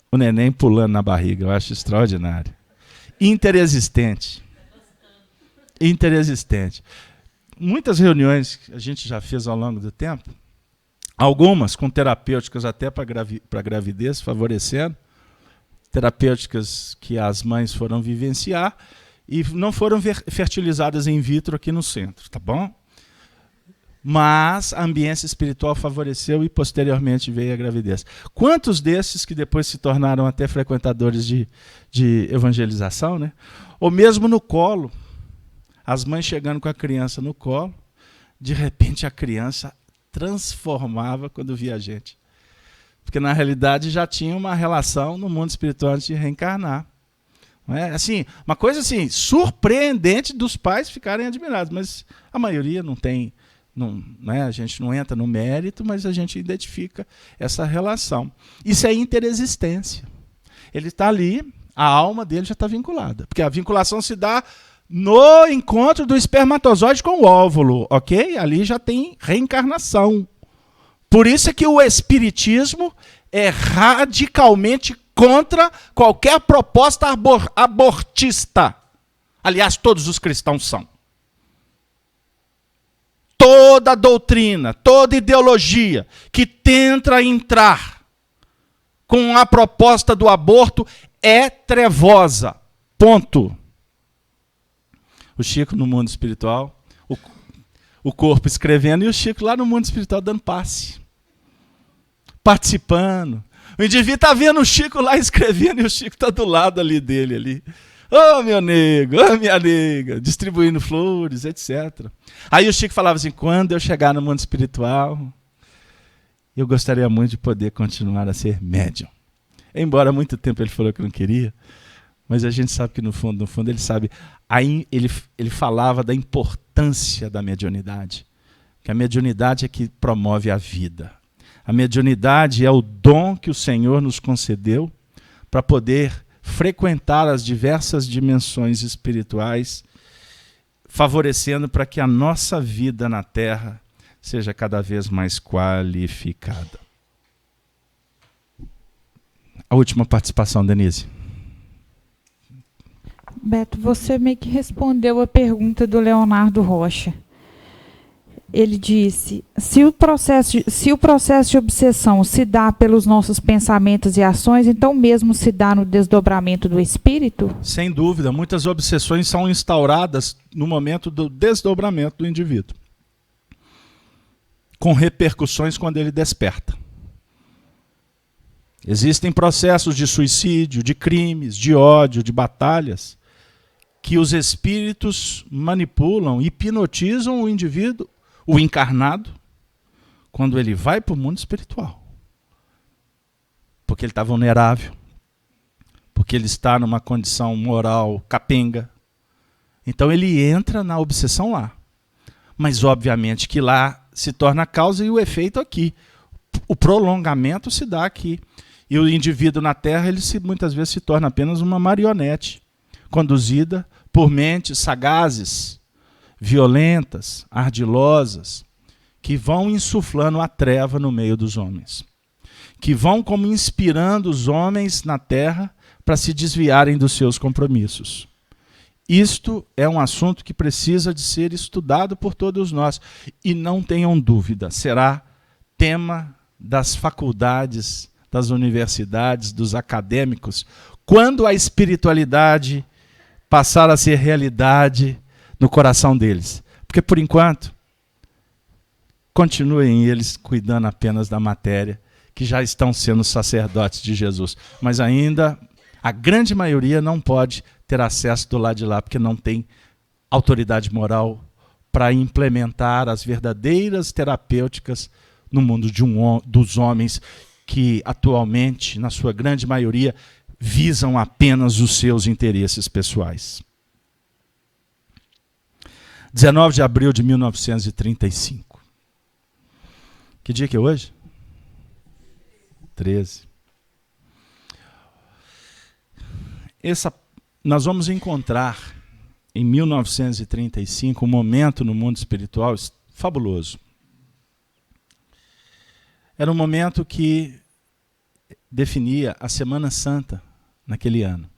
O neném pulando na barriga, eu acho extraordinário. Interexistente. Interexistente. Muitas reuniões que a gente já fez ao longo do tempo, algumas com terapêuticas até para gravidez, favorecendo, terapêuticas que as mães foram vivenciar e não foram fertilizadas in vitro aqui no centro, tá bom? Mas a ambiência espiritual favoreceu e posteriormente veio a gravidez. Quantos desses que depois se tornaram até frequentadores de evangelização, né? Ou mesmo no colo, as mães chegando com a criança no colo, de repente a criança transformava quando via a gente. Porque na realidade já tinha uma relação no mundo espiritual antes de reencarnar. Não é? Assim, uma coisa assim, surpreendente dos pais ficarem admirados, mas a maioria não tem. Não, né? A gente não entra no mérito, mas a gente identifica essa relação. Isso é interexistência. Ele está ali, a alma dele já está vinculada. Porque a vinculação se dá no encontro do espermatozoide com o óvulo, ok? Ali já tem reencarnação. Por isso é que o espiritismo é radicalmente contra qualquer proposta abortista. Aliás, todos os cristãos são. Toda doutrina, toda ideologia que tenta entrar com a proposta do aborto é trevosa. Ponto. O Chico no mundo espiritual, o corpo escrevendo e o Chico lá no mundo espiritual dando passe. Participando. O indivíduo está vendo o Chico lá escrevendo e o Chico está do lado ali dele. Ali. Ô, meu nego, ô, minha nega, distribuindo flores, etc. Aí o Chico falava assim, quando eu chegar no mundo espiritual, eu gostaria muito de poder continuar a ser médium. Embora há muito tempo ele falou que não queria, mas a gente sabe que no fundo ele sabe. Aí ele falava da importância da mediunidade, que a mediunidade é que promove a vida. A mediunidade é o dom que o Senhor nos concedeu para poder frequentar as diversas dimensões espirituais, favorecendo para que a nossa vida na Terra seja cada vez mais qualificada. A última participação, Denise. Beto, você meio que respondeu a pergunta do Leonardo Rocha. Ele disse, se o processo de obsessão se dá pelos nossos pensamentos e ações, então mesmo se dá no desdobramento do espírito? Sem dúvida, muitas obsessões são instauradas no momento do desdobramento do indivíduo, com repercussões quando ele desperta. Existem processos de suicídio, de crimes, de ódio, de batalhas, que os espíritos manipulam, hipnotizam o indivíduo, o encarnado, quando ele vai para o mundo espiritual. Porque ele está vulnerável. Porque ele está numa condição moral capenga. Então ele entra na obsessão lá. Mas obviamente que lá se torna a causa e o efeito aqui. O prolongamento se dá aqui. E o indivíduo na Terra, ele muitas vezes se torna apenas uma marionete, conduzida por mentes sagazes, violentas, ardilosas, que vão insuflando a treva no meio dos homens, que vão como inspirando os homens na terra para se desviarem dos seus compromissos. Isto é um assunto que precisa de ser estudado por todos nós, e não tenham dúvida, será tema das faculdades, das universidades, dos acadêmicos, quando a espiritualidade passar a ser realidade no coração deles. Porque, por enquanto, continuem eles cuidando apenas da matéria, que já estão sendo sacerdotes de Jesus. Mas ainda, a grande maioria não pode ter acesso do lado de lá, porque não tem autoridade moral para implementar as verdadeiras terapêuticas no mundo dos homens que atualmente, na sua grande maioria, visam apenas os seus interesses pessoais. 19 de abril de 1935. Que dia que é hoje? 13. Nós vamos encontrar em 1935 um momento no mundo espiritual fabuloso. Era um momento que definia a Semana Santa naquele ano.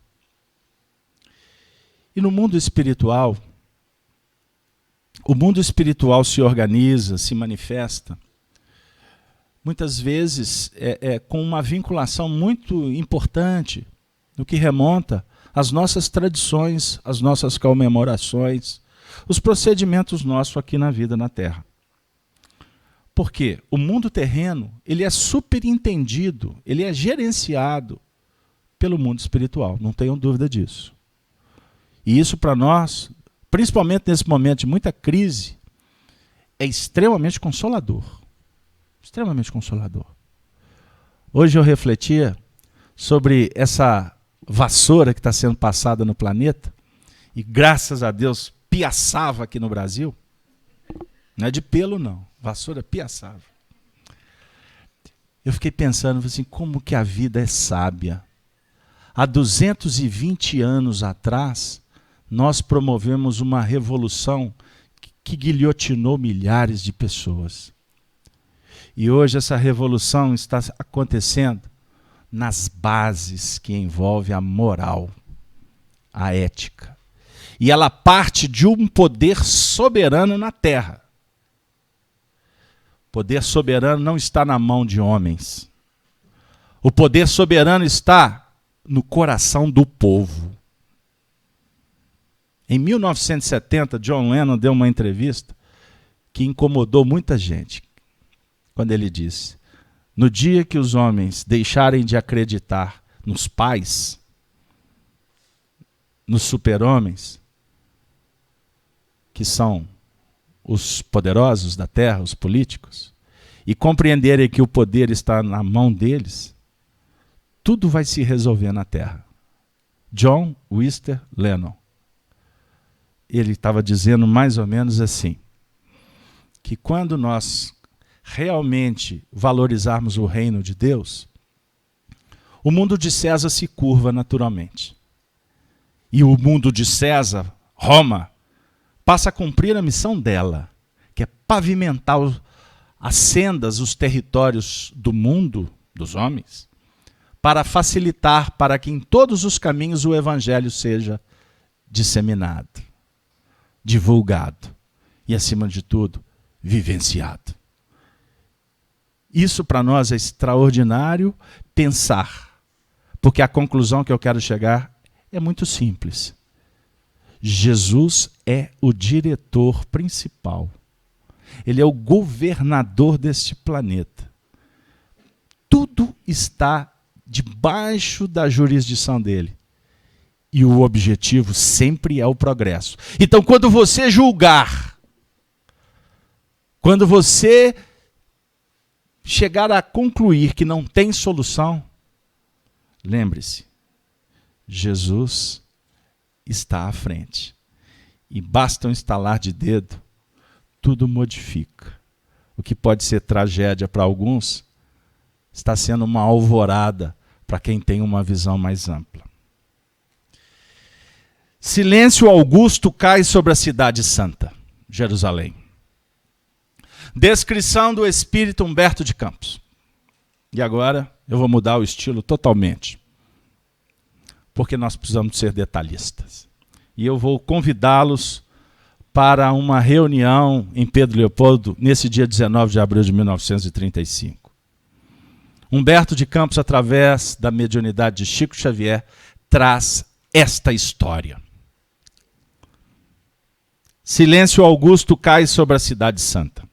E no mundo espiritual, o mundo espiritual se organiza, se manifesta, muitas vezes com uma vinculação muito importante no que remonta às nossas tradições, às nossas comemorações, os procedimentos nossos aqui na vida na Terra. Porque o mundo terreno, ele é superintendido, ele é gerenciado pelo mundo espiritual, não tenham dúvida disso. E isso para nós, principalmente nesse momento de muita crise, é extremamente consolador. Extremamente consolador. Hoje eu refletia sobre essa vassoura que está sendo passada no planeta, e graças a Deus, Piaçava aqui no Brasil. Não é de pelo, não. Vassoura Piaçava. Eu fiquei pensando assim, como que a vida é sábia. Há 220 anos atrás, nós promovemos uma revolução que guilhotinou milhares de pessoas. E hoje essa revolução está acontecendo nas bases que envolvem a moral, a ética. E ela parte de um poder soberano na Terra. O poder soberano não está na mão de homens. O poder soberano está no coração do povo. Em 1970, John Lennon deu uma entrevista que incomodou muita gente, quando ele disse: no dia que os homens deixarem de acreditar nos pais, nos super-homens, que são os poderosos da terra, os políticos, e compreenderem que o poder está na mão deles, tudo vai se resolver na terra. John Wister Lennon. Ele estava dizendo mais ou menos assim, que quando nós realmente valorizarmos o reino de Deus, o mundo de César se curva naturalmente. E o mundo de César, Roma, passa a cumprir a missão dela, que é pavimentar as sendas, os territórios do mundo, dos homens, para facilitar para que em todos os caminhos o evangelho seja disseminado, divulgado e, acima de tudo, vivenciado. Isso para nós é extraordinário pensar, porque a conclusão que eu quero chegar é muito simples. Jesus é o diretor principal. Ele é o governador deste planeta. Tudo está debaixo da jurisdição dele. E o objetivo sempre é o progresso. Então, quando você julgar, quando você chegar a concluir que não tem solução, lembre-se, Jesus está à frente. E basta um estalar de dedo, tudo modifica. O que pode ser tragédia para alguns, está sendo uma alvorada para quem tem uma visão mais ampla. Silêncio augusto cai sobre a cidade santa, Jerusalém. Descrição do espírito Humberto de Campos. E agora eu vou mudar o estilo totalmente, porque nós precisamos ser detalhistas. E eu vou convidá-los para uma reunião em Pedro Leopoldo, nesse dia 19 de abril de 1935. Humberto de Campos, através da mediunidade de Chico Xavier, traz esta história. Silêncio augusto cai sobre a cidade santa.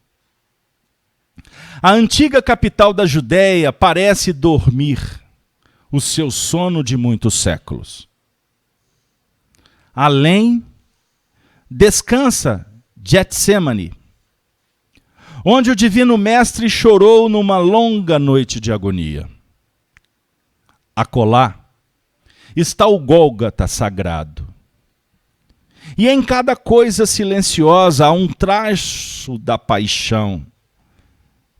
A antiga capital da Judéia parece dormir o seu sono de muitos séculos. Além, descansa Getsemane, onde o Divino Mestre chorou numa longa noite de agonia. Acolá está o Gólgota sagrado. E em cada coisa silenciosa há um traço da paixão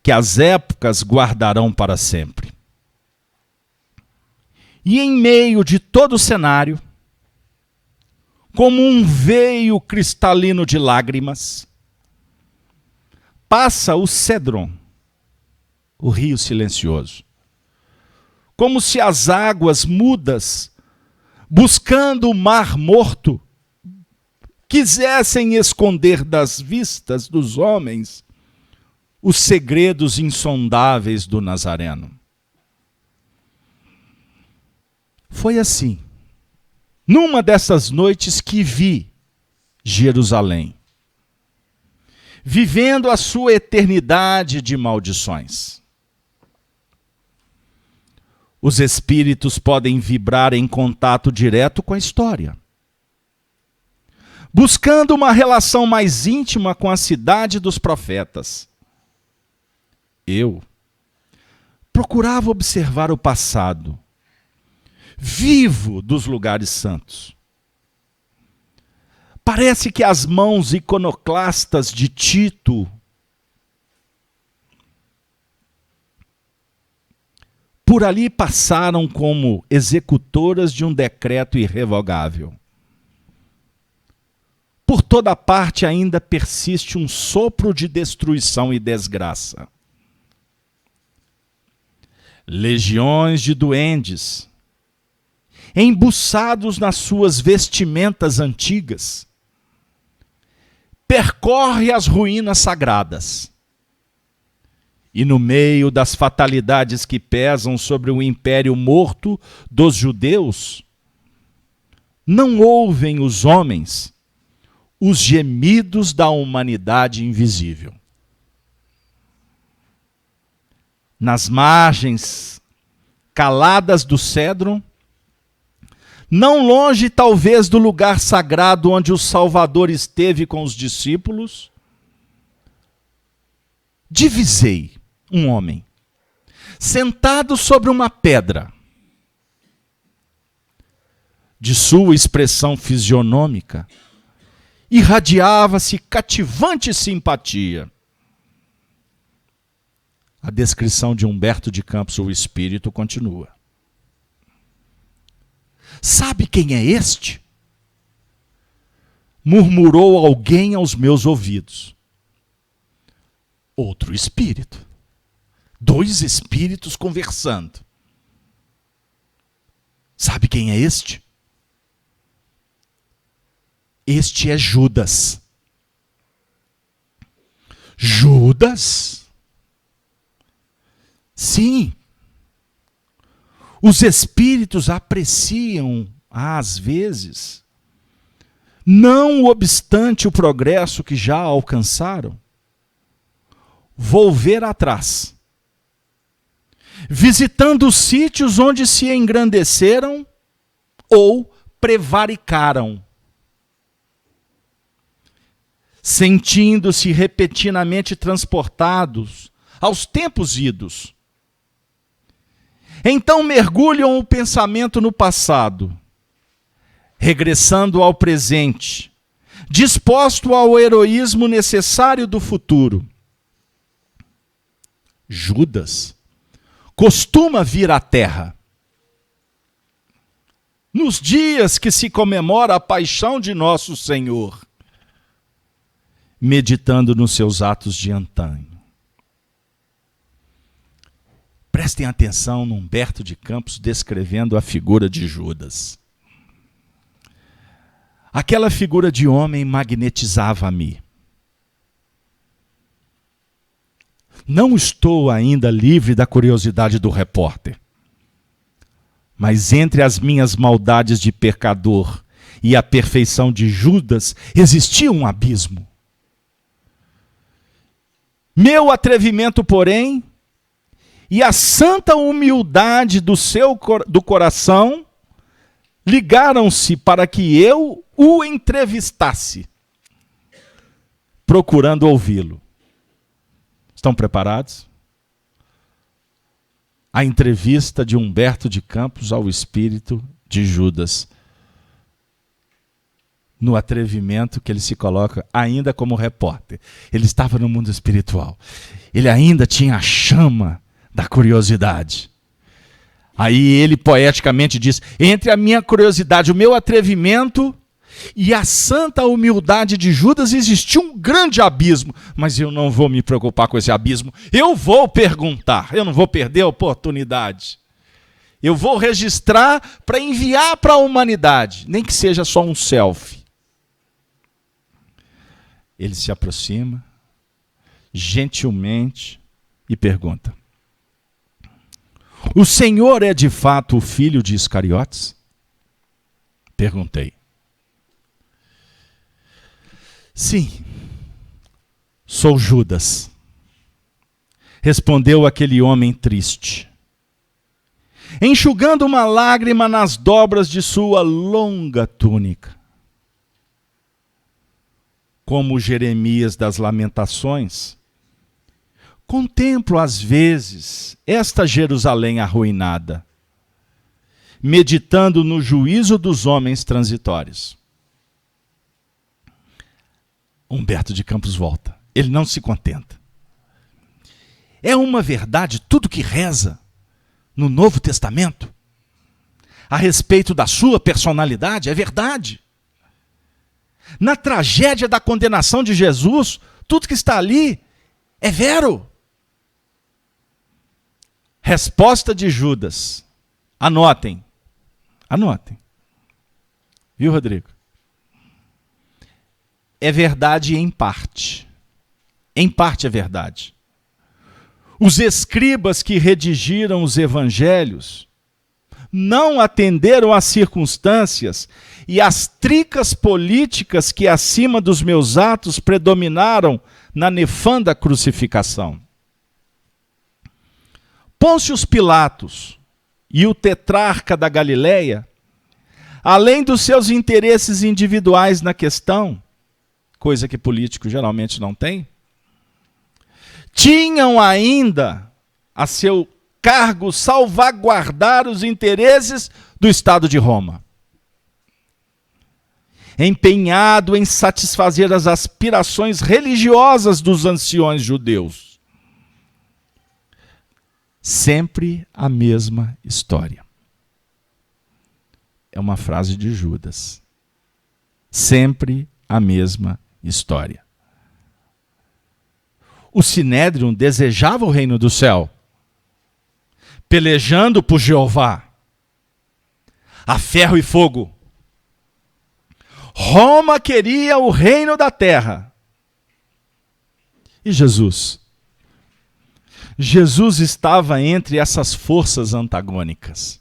que as épocas guardarão para sempre. E em meio de todo o cenário, como um veio cristalino de lágrimas, passa o Cédron, o rio silencioso, como se as águas mudas, buscando o mar morto, quisessem esconder das vistas dos homens os segredos insondáveis do Nazareno. Foi assim, numa dessas noites, que vi Jerusalém, vivendo a sua eternidade de maldições. Os espíritos podem vibrar em contato direto com a história, buscando uma relação mais íntima com a cidade dos profetas. Eu procurava observar o passado vivo dos lugares santos. Parece que as mãos iconoclastas de Tito por ali passaram como executoras de um decreto irrevogável. Por toda parte ainda persiste um sopro de destruição e desgraça. Legiões de duendes, embuçados nas suas vestimentas antigas, percorre as ruínas sagradas. E no meio das fatalidades que pesam sobre o império morto dos judeus, não ouvem os homens os gemidos da humanidade invisível. Nas margens caladas do Cédron, não longe talvez do lugar sagrado onde o Salvador esteve com os discípulos, divisei um homem sentado sobre uma pedra. De sua expressão fisionômica irradiava-se cativante simpatia. A descrição de Humberto de Campos, o espírito, continua. Sabe quem é este? Murmurou alguém aos meus ouvidos. Outro espírito. Dois espíritos conversando. Sabe quem é este? Este é Judas. Judas? Sim. Os espíritos apreciam, às vezes, não obstante o progresso que já alcançaram, volver atrás, visitando os sítios onde se engrandeceram ou prevaricaram, sentindo-se repentinamente transportados aos tempos idos. Então mergulham o pensamento no passado, regressando ao presente, disposto ao heroísmo necessário do futuro. Judas costuma vir à terra nos dias que se comemora a paixão de nosso Senhor, meditando nos seus atos de antanho. Prestem atenção no Humberto de Campos descrevendo a figura de Judas. Aquela figura de homem magnetizava-me. Não estou ainda livre da curiosidade do repórter. Mas entre as minhas maldades de pecador e a perfeição de Judas existia um abismo. Meu atrevimento, porém, e a santa humildade do coração ligaram-se para que eu o entrevistasse, procurando ouvi-lo. Estão preparados? A entrevista de Humberto de Campos ao espírito de Judas. No atrevimento que ele se coloca ainda como repórter. Ele estava no mundo espiritual. Ele ainda tinha a chama da curiosidade. Aí ele poeticamente diz: entre a minha curiosidade, o meu atrevimento e a santa humildade de Judas existia um grande abismo. Mas eu não vou me preocupar com esse abismo. Eu vou perguntar. Eu não vou perder a oportunidade. Eu vou registrar para enviar para a humanidade. Nem que seja só um selfie. Ele se aproxima, gentilmente, e pergunta: o Senhor é de fato o filho de Iscariotes? Perguntei. Sim, sou Judas, respondeu aquele homem triste, enxugando uma lágrima nas dobras de sua longa túnica. Como Jeremias das Lamentações, contemplo às vezes esta Jerusalém arruinada, meditando no juízo dos homens transitórios. Humberto de Campos volta. Ele não se contenta. É uma verdade tudo que reza no Novo Testamento a respeito da sua personalidade? É verdade. Na tragédia da condenação de Jesus, tudo que está ali é vero. Resposta de Judas. Anotem. Anotem. Viu, Rodrigo? É verdade em parte. Em parte é verdade. Os escribas que redigiram os evangelhos não atenderam às circunstâncias e às tricas políticas que acima dos meus atos predominaram na nefanda crucificação. Pôncio Pilatos e o tetrarca da Galileia, além dos seus interesses individuais na questão, coisa que político geralmente não tem, tinham ainda a seu cargo salvaguardar os interesses do Estado de Roma. Empenhado em satisfazer as aspirações religiosas dos anciões judeus. Sempre a mesma história. É uma frase de Judas. Sempre a mesma história. O Sinédrio desejava o reino do céu, pelejando por Jeová, a ferro e fogo. Roma queria o reino da terra. E Jesus? Jesus estava entre essas forças antagônicas,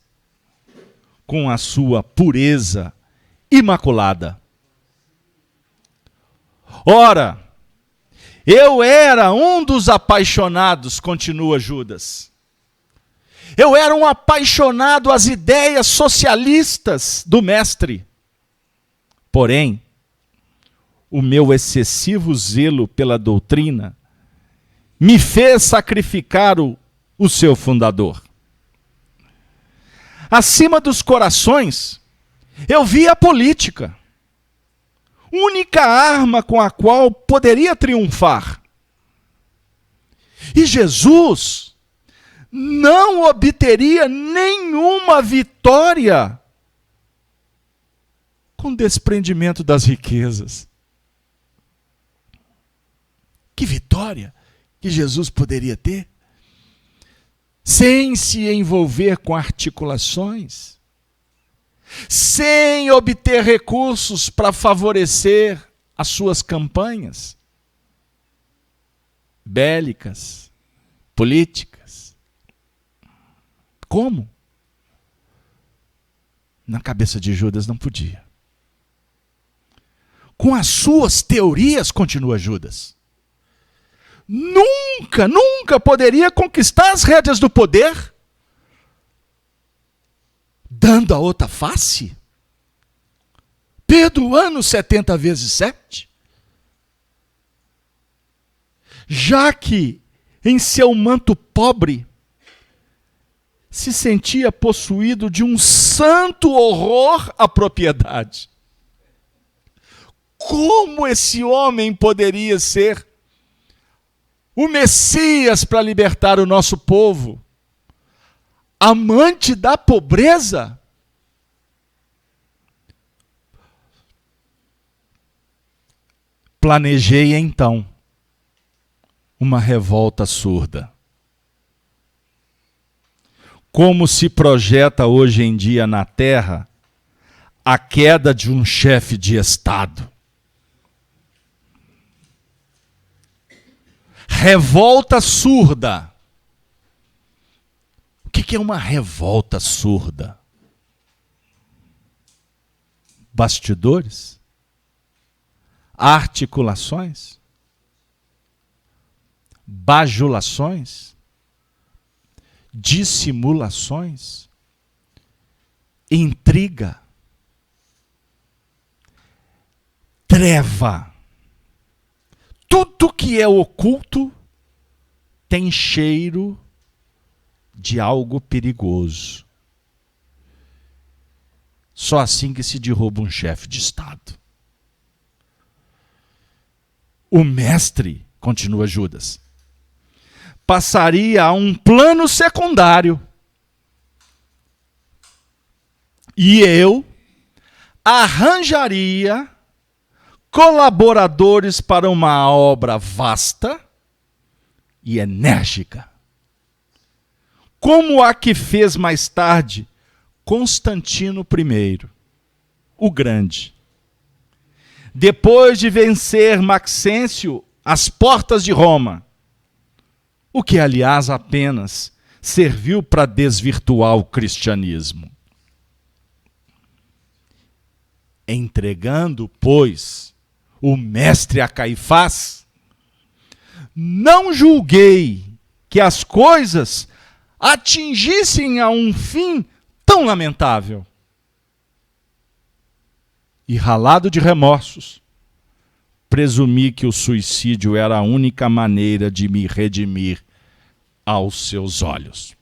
com a sua pureza imaculada. Ora, eu era um dos apaixonados, continua Judas. Eu era um apaixonado às ideias socialistas do mestre. Porém, o meu excessivo zelo pela doutrina me fez sacrificar o seu fundador. Acima dos corações, eu vi a política. Única arma com a qual poderia triunfar. E Jesus não obteria nenhuma vitória com desprendimento das riquezas. Que vitória que Jesus poderia ter? Sem se envolver com articulações, sem obter recursos para favorecer as suas campanhas bélicas, políticas. Como? Na cabeça de Judas não podia. Com as suas teorias, continua Judas, nunca poderia conquistar as rédeas do poder, dando a outra face, perdoando 70 vezes 7, já que em seu manto pobre, se sentia possuído de um santo horror à propriedade. Como esse homem poderia ser o Messias para libertar o nosso povo? Amante da pobreza? Planejei então uma revolta surda. Como se projeta hoje em dia na Terra a queda de um chefe de Estado. Revolta surda. O que é uma revolta surda? Bastidores? Articulações? Bajulações? Dissimulações? Intriga? Treva? Tudo que é oculto tem cheiro de algo perigoso. Só assim que se derruba um chefe de Estado. O mestre, continua Judas, passaria a um plano secundário. E eu arranjaria colaboradores para uma obra vasta e enérgica, como a que fez mais tarde Constantino I, o Grande. Depois de vencer Maxêncio às portas de Roma, o que, aliás, apenas serviu para desvirtuar o cristianismo. Entregando, pois, o mestre a Caifás, não julguei que as coisas atingissem a um fim tão lamentável. E ralado de remorsos, presumi que o suicídio era a única maneira de me redimir aos seus olhos.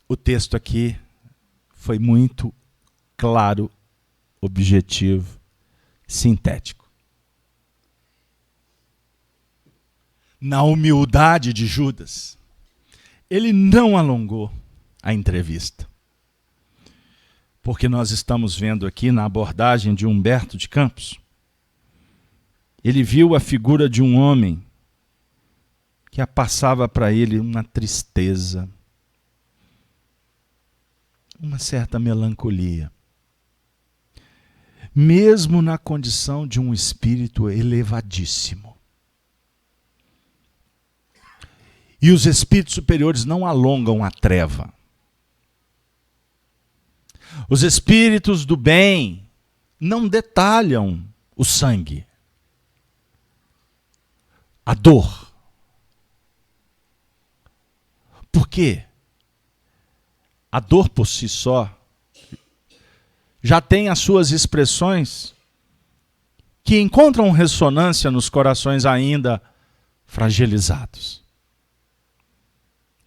O texto aqui foi muito claro, objetivo, sintético. Na humildade de Judas, ele não alongou a entrevista. Porque nós estamos vendo aqui na abordagem de Humberto de Campos, ele viu a figura de um homem que passava para ele uma tristeza, uma certa melancolia. Mesmo na condição de um espírito elevadíssimo. E os espíritos superiores não alongam a treva. Os espíritos do bem não detalham o sangue, a dor. Por quê? A dor por si só já tem as suas expressões que encontram ressonância nos corações ainda fragilizados.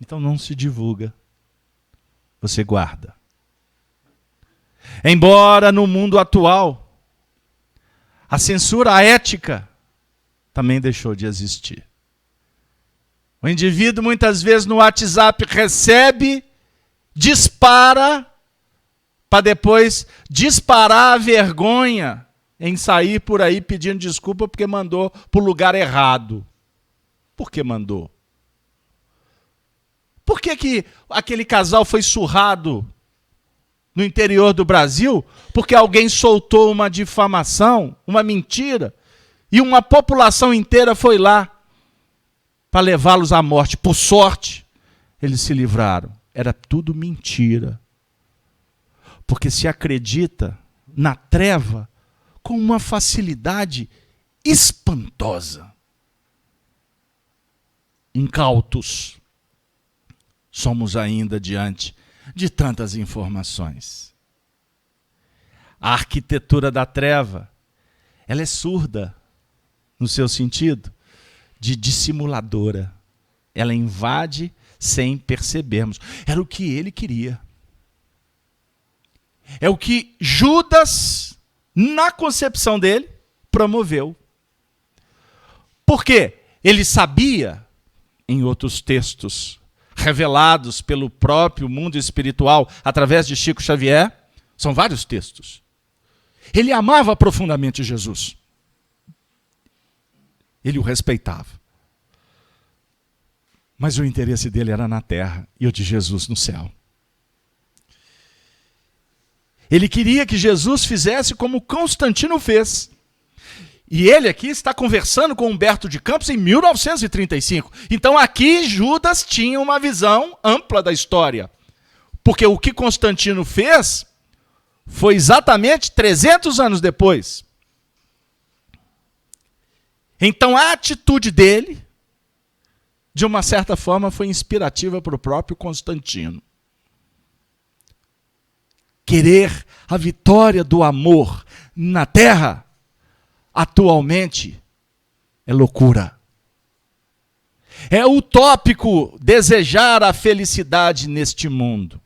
Então não se divulga, você guarda. Embora no mundo atual a censura ética também deixou de existir. O indivíduo muitas vezes no WhatsApp recebe, dispara, para depois disparar a vergonha em sair por aí pedindo desculpa porque mandou para o lugar errado. Por que mandou? Por que aquele casal foi surrado no interior do Brasil? Porque alguém soltou uma difamação, uma mentira, e uma população inteira foi lá para levá-los à morte. Por sorte, eles se livraram. Era tudo mentira. Porque se acredita na treva com uma facilidade espantosa. Incautos somos ainda diante de tantas informações. A arquitetura da treva, ela é surda no seu sentido, de dissimuladora. Ela invade sem percebermos. Era o que ele queria. É o que Judas, na concepção dele, promoveu. Por quê? Ele sabia, em outros textos, revelados pelo próprio mundo espiritual, através de Chico Xavier, são vários textos. Ele amava profundamente Jesus. Ele o respeitava. Mas o interesse dele era na terra e o de Jesus no céu. Ele queria que Jesus fizesse como Constantino fez. E ele aqui está conversando com Humberto de Campos em 1935. Então aqui Judas tinha uma visão ampla da história. Porque o que Constantino fez foi exatamente 300 anos depois. Então a atitude dele, de uma certa forma, foi inspirativa para o próprio Constantino. Querer a vitória do amor na terra, atualmente, é loucura. É utópico desejar a felicidade neste mundo.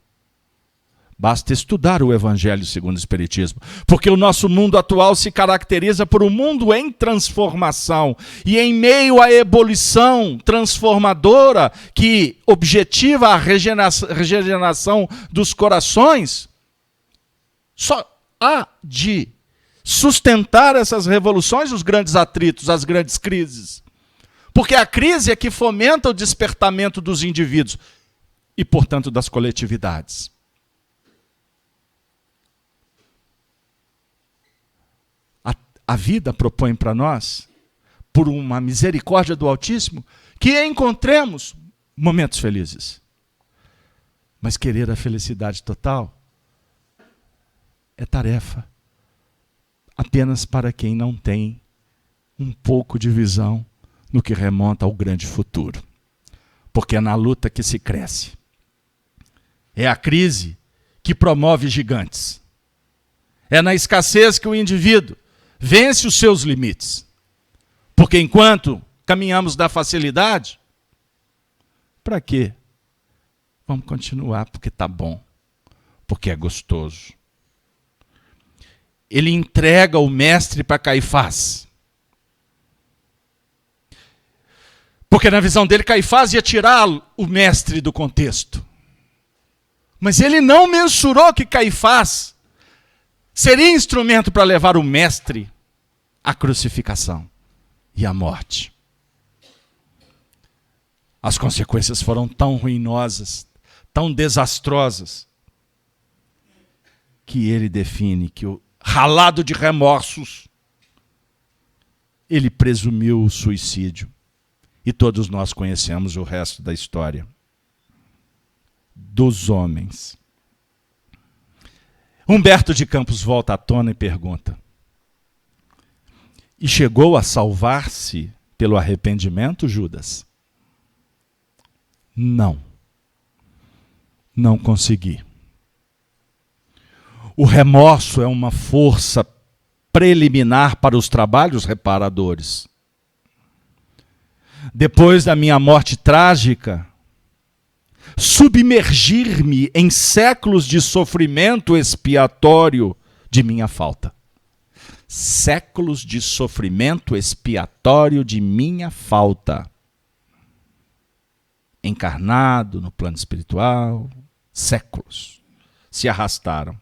Basta estudar o Evangelho segundo o Espiritismo, porque o nosso mundo atual se caracteriza por um mundo em transformação, e em meio à ebulição transformadora que objetiva a regeneração dos corações, só há de sustentar essas revoluções os grandes atritos, as grandes crises. Porque a crise é que fomenta o despertamento dos indivíduos e, portanto, das coletividades. A vida propõe para nós, por uma misericórdia do Altíssimo, que encontremos momentos felizes. Mas querer a felicidade total é tarefa apenas para quem não tem um pouco de visão no que remonta ao grande futuro. Porque é na luta que se cresce. É a crise que promove gigantes. É na escassez que o indivíduo vence os seus limites. Porque enquanto caminhamos da facilidade, para quê? Vamos continuar porque está bom, porque é gostoso. Ele entrega o mestre para Caifás. Porque na visão dele, Caifás ia tirar o mestre do contexto. Mas ele não mensurou que Caifás seria instrumento para levar o mestre à crucificação e à morte. As consequências foram tão ruinosas, tão desastrosas, que ele define que o ralado de remorsos, ele presumiu o suicídio. E todos nós conhecemos o resto da história dos homens. Humberto de Campos volta à tona e pergunta: e chegou a salvar-se pelo arrependimento, Judas? Não. Não consegui. O remorso é uma força preliminar para os trabalhos reparadores. Depois da minha morte trágica, submergir-me em séculos de sofrimento expiatório de minha falta. Séculos de sofrimento expiatório de minha falta. Encarnado no plano espiritual, séculos se arrastaram.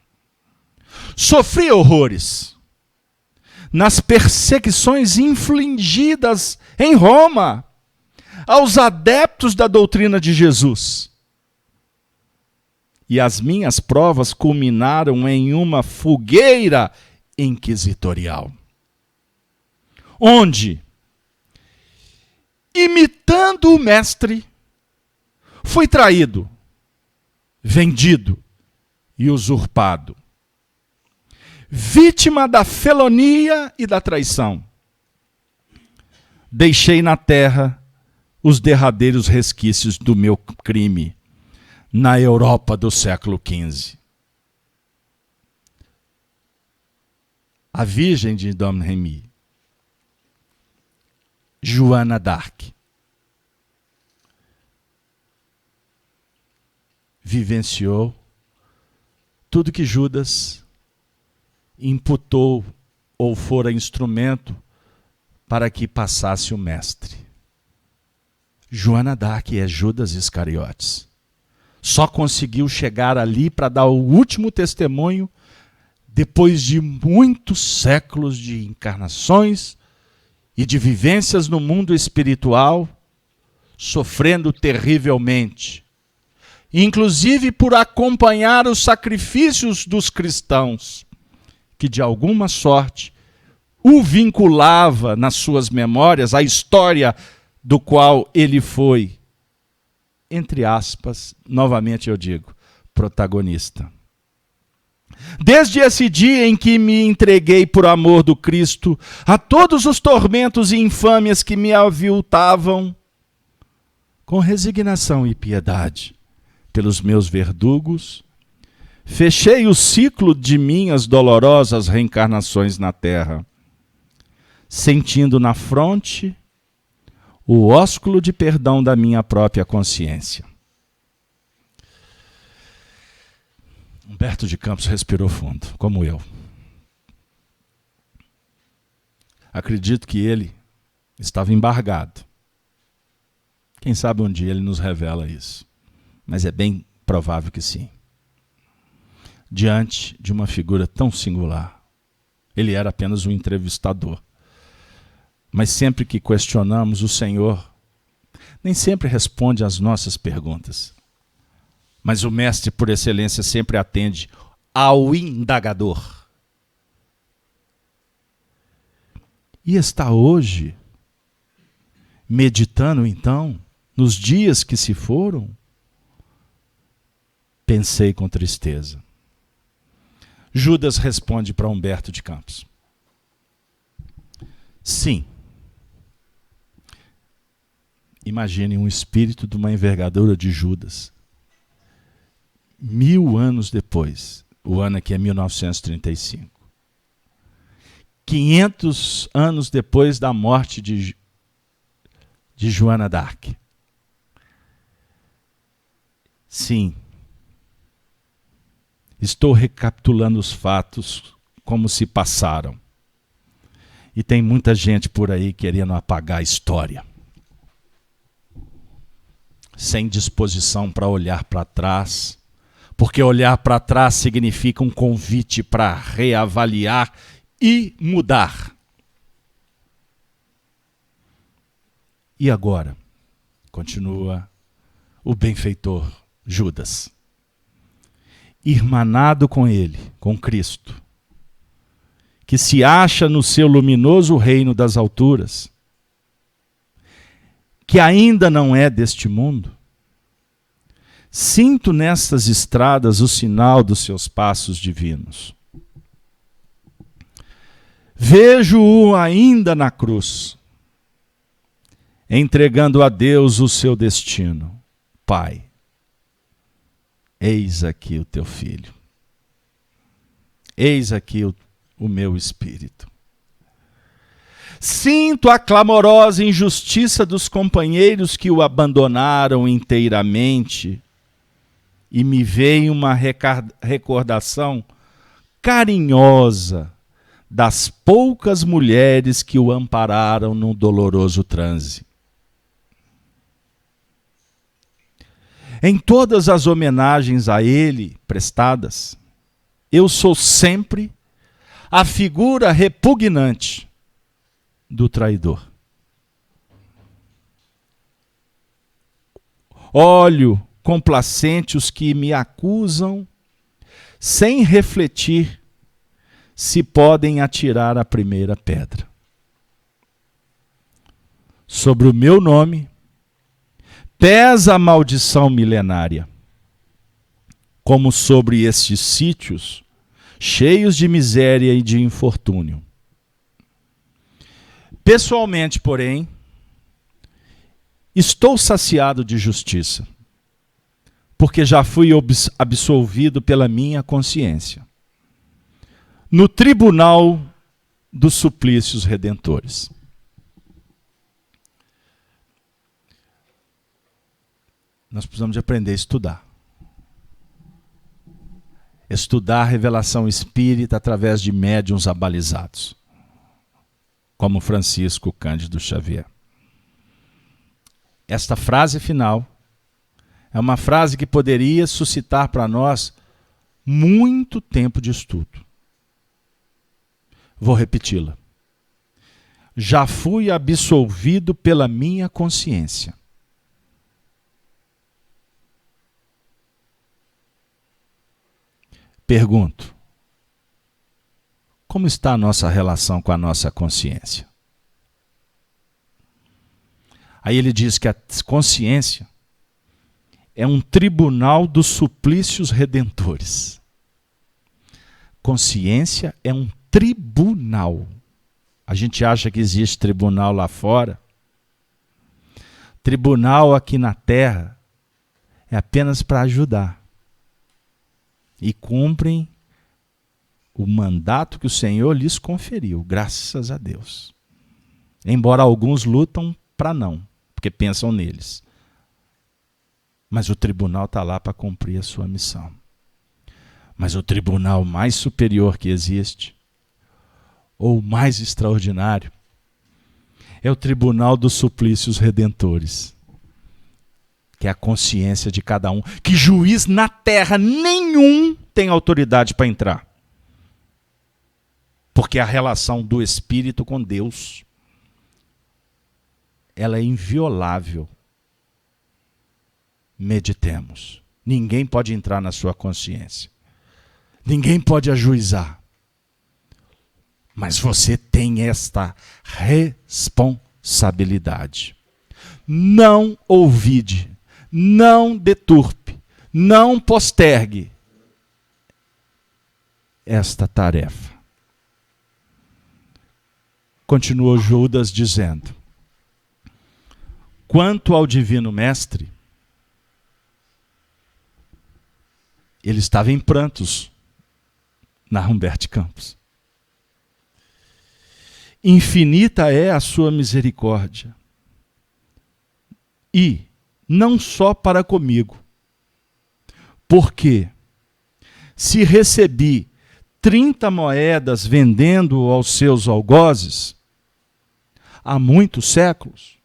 Sofri horrores nas perseguições infligidas em Roma aos adeptos da doutrina de Jesus. E as minhas provas culminaram em uma fogueira inquisitorial, onde, imitando o mestre, fui traído, vendido e usurpado, vítima da felonia e da traição. Deixei na terra os derradeiros resquícios do meu crime na Europa do século XV. A Virgem de Domremy, Joana d'Arc, vivenciou tudo que Judas imputou ou fora instrumento para que passasse o mestre. Joana d'Arc é Judas Iscariotes. Só conseguiu chegar ali para dar o último testemunho depois de muitos séculos de encarnações e de vivências no mundo espiritual, sofrendo terrivelmente, inclusive por acompanhar os sacrifícios dos cristãos, que de alguma sorte o vinculava nas suas memórias à história do qual ele foi, entre aspas, novamente eu digo, protagonista. Desde esse dia em que me entreguei por amor do Cristo a todos os tormentos e infâmias que me aviltavam, com resignação e piedade pelos meus verdugos, fechei o ciclo de minhas dolorosas reencarnações na terra, sentindo na fronte o ósculo de perdão da minha própria consciência. Humberto de Campos respirou fundo, como eu. Acredito que ele estava embargado. Quem sabe um dia ele nos revela isso. Mas é bem provável que sim. Diante de uma figura tão singular. Ele era apenas um entrevistador. Mas sempre que questionamos o Senhor, nem sempre responde às nossas perguntas. Mas o mestre, por excelência, sempre atende ao indagador. E está hoje, meditando então, nos dias que se foram, pensei com tristeza. Judas responde para Humberto de Campos. Sim. Imagine um espírito de uma envergadura de Judas. 1000 anos depois, o ano aqui é 1935. 500 anos depois da morte de Joana d'Arc. Sim, estou recapitulando os fatos como se passaram. E tem muita gente por aí querendo apagar a história. Sem disposição para olhar para trás, porque olhar para trás significa um convite para reavaliar e mudar. E agora? Continua o benfeitor Judas. Irmanado com ele, com Cristo, que se acha no seu luminoso reino das alturas, que ainda não é deste mundo, sinto nestas estradas o sinal dos seus passos divinos. Vejo-o ainda na cruz, entregando a Deus o seu destino. Pai, eis aqui o teu filho. Eis aqui o meu espírito. Sinto a clamorosa injustiça dos companheiros que o abandonaram inteiramente e me veio uma recordação carinhosa das poucas mulheres que o ampararam no doloroso transe. Em todas as homenagens a ele prestadas, eu sou sempre a figura repugnante do traidor. Olho complacente os que me acusam, sem refletir se podem atirar a primeira pedra. Sobre o meu nome pesa a maldição milenária, como sobre estes sítios cheios de miséria e de infortúnio. Pessoalmente, porém, estou saciado de justiça, porque já fui absolvido pela minha consciência, no tribunal dos suplícios redentores. Nós precisamos de aprender a estudar. estudar a revelação espírita através de médiuns abalizados, como Francisco Cândido Xavier. Esta frase final é uma frase que poderia suscitar para nós muito tempo de estudo. Vou repeti-la. Já fui absolvido pela minha consciência. Pergunto: como está a nossa relação com a nossa consciência? Aí ele diz que a consciência é um tribunal dos suplícios redentores. Consciência é um tribunal. A gente acha que existe tribunal lá fora. Tribunal aqui na terra é apenas para ajudar. E cumprem o mandato que o Senhor lhes conferiu, graças a Deus. Embora alguns lutam para não, porque pensam neles. Mas o tribunal está lá para cumprir a sua missão. Mas o tribunal mais superior que existe, ou mais extraordinário, é o tribunal dos suplícios redentores, que é a consciência de cada um, que juiz na terra nenhum tem autoridade para entrar. Porque a relação do Espírito com Deus, ela é inviolável. Meditemos. Ninguém pode entrar na sua consciência. Ninguém pode ajuizar. Mas você tem esta responsabilidade. Não ouvide, não deturpe, não postergue esta tarefa. Continuou Judas dizendo: quanto ao Divino Mestre, ele estava em prantos na Humberto Campos. Infinita é a sua misericórdia. E não só para comigo, porque se recebi 30 moedas vendendo aos seus algozes, há muitos séculos,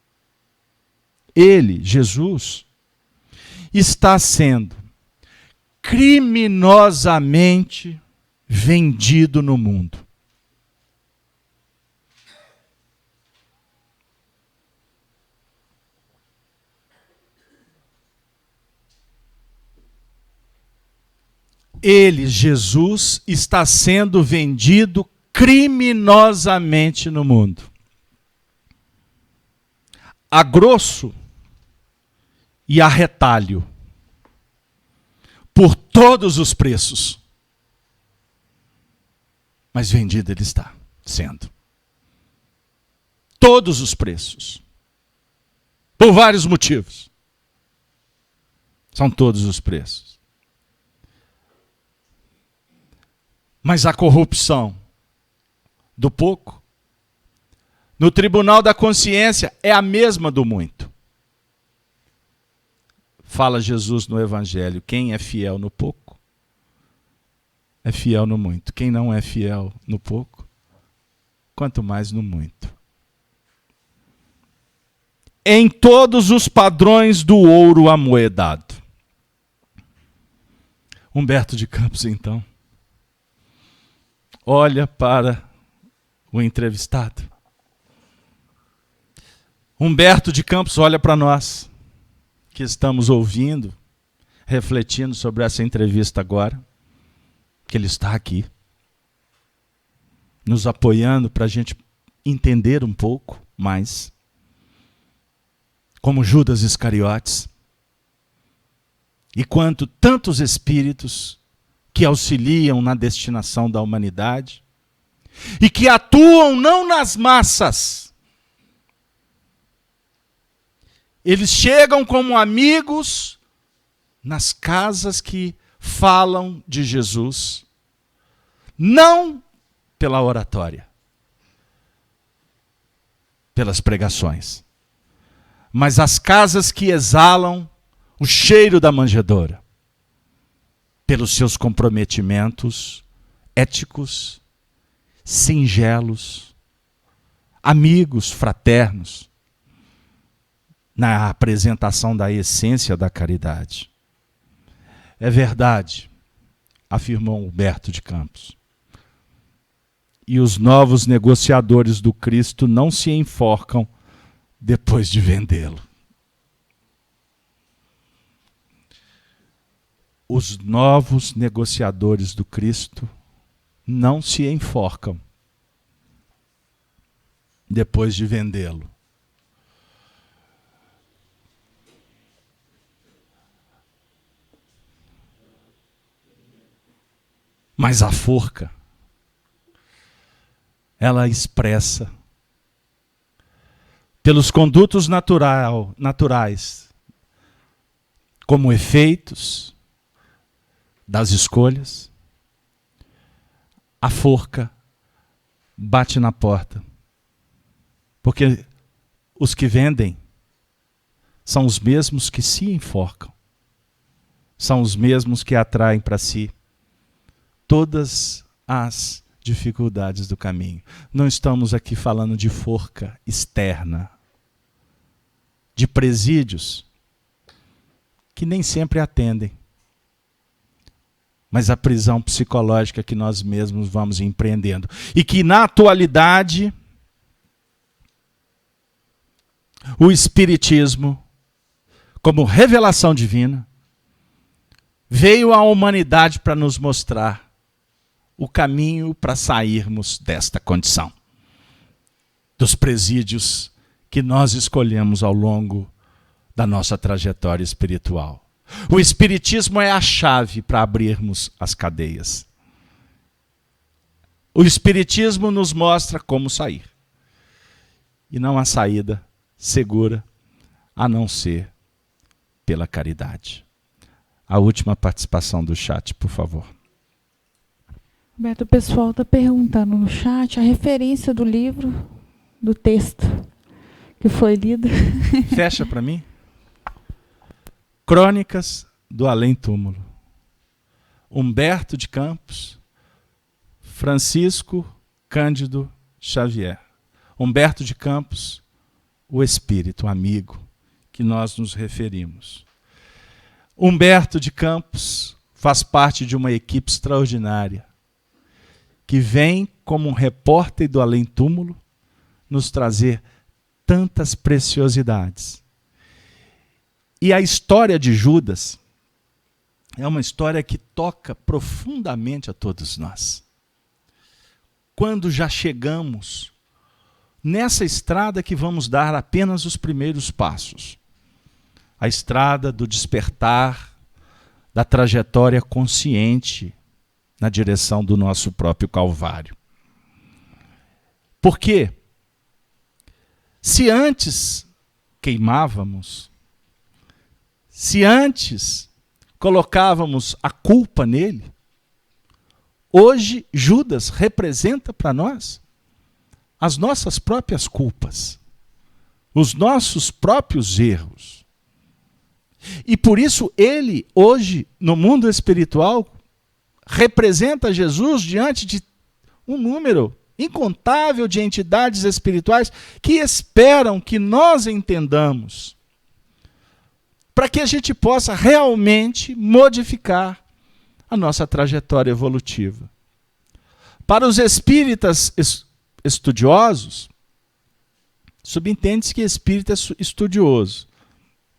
ele, Jesus, está sendo criminosamente vendido no mundo. Ele, Jesus, está sendo vendido criminosamente no mundo. A grosso e a retalho. Por todos os preços. Mas vendido ele está sendo. Todos os preços. Por vários motivos. São todos os preços. Mas a corrupção do pouco, no tribunal da consciência, é a mesma do muito. Fala Jesus no Evangelho: quem é fiel no pouco, é fiel no muito. Quem não é fiel no pouco, quanto mais no muito. Em todos os padrões do ouro amoedado. Humberto de Campos, então, olha para o entrevistado. Humberto de Campos olha para nós, que estamos ouvindo, refletindo sobre essa entrevista agora, que ele está aqui, nos apoiando para a gente entender um pouco mais, como Judas Iscariotes, e quanto tantos espíritos que auxiliam na destinação da humanidade e que atuam não nas massas. Eles chegam como amigos nas casas que falam de Jesus, não pela oratória, pelas pregações, mas as casas que exalam o cheiro da manjedoura. pelos seus comprometimentos éticos, singelos, amigos, fraternos, na apresentação da essência da caridade. É verdade, afirmou Humberto de Campos. E os novos negociadores do Cristo não se enforcam depois de vendê-lo. Os novos negociadores do Cristo não se enforcam depois de vendê-lo. Mas a forca, ela expressa pelos condutos naturais, como efeitos das escolhas, a forca bate na porta. Porque os que vendem são os mesmos que se enforcam. São os mesmos que atraem para si todas as dificuldades do caminho. Não estamos aqui falando de forca externa, de presídios que nem sempre atendem, mas a prisão psicológica que nós mesmos vamos empreendendo. E que na atualidade o Espiritismo, como revelação divina, veio à humanidade para nos mostrar o caminho para sairmos desta condição, dos presídios que nós escolhemos ao longo da nossa trajetória espiritual. O Espiritismo é a chave para abrirmos as cadeias. O Espiritismo nos mostra como sair. E não há saída segura a não ser pela caridade. A última participação do chat, por favor. Beto, o pessoal está perguntando no chat a referência do livro, do texto que foi lido. Fecha para mim. Crônicas do Além-Túmulo. Humberto de Campos, Francisco Cândido Xavier. Humberto de Campos, o espírito amigo que nós nos referimos. Humberto de Campos faz parte de uma equipe extraordinária que vem como um repórter do além-túmulo nos trazer tantas preciosidades. E a história de Judas é uma história que toca profundamente a todos nós. Quando já chegamos nessa estrada que vamos dar apenas os primeiros passos, a estrada do despertar, da trajetória consciente na direção do nosso próprio Calvário. Porque se antes queimávamos, se antes colocávamos a culpa nele, hoje Judas representa para nós as nossas próprias culpas, os nossos próprios erros. E por isso ele, hoje, no mundo espiritual, representa Jesus diante de um número incontável de entidades espirituais que esperam que nós entendamos, para que a gente possa realmente modificar a nossa trajetória evolutiva. Para os espíritas estudiosos, subentende-se que espírita é estudioso,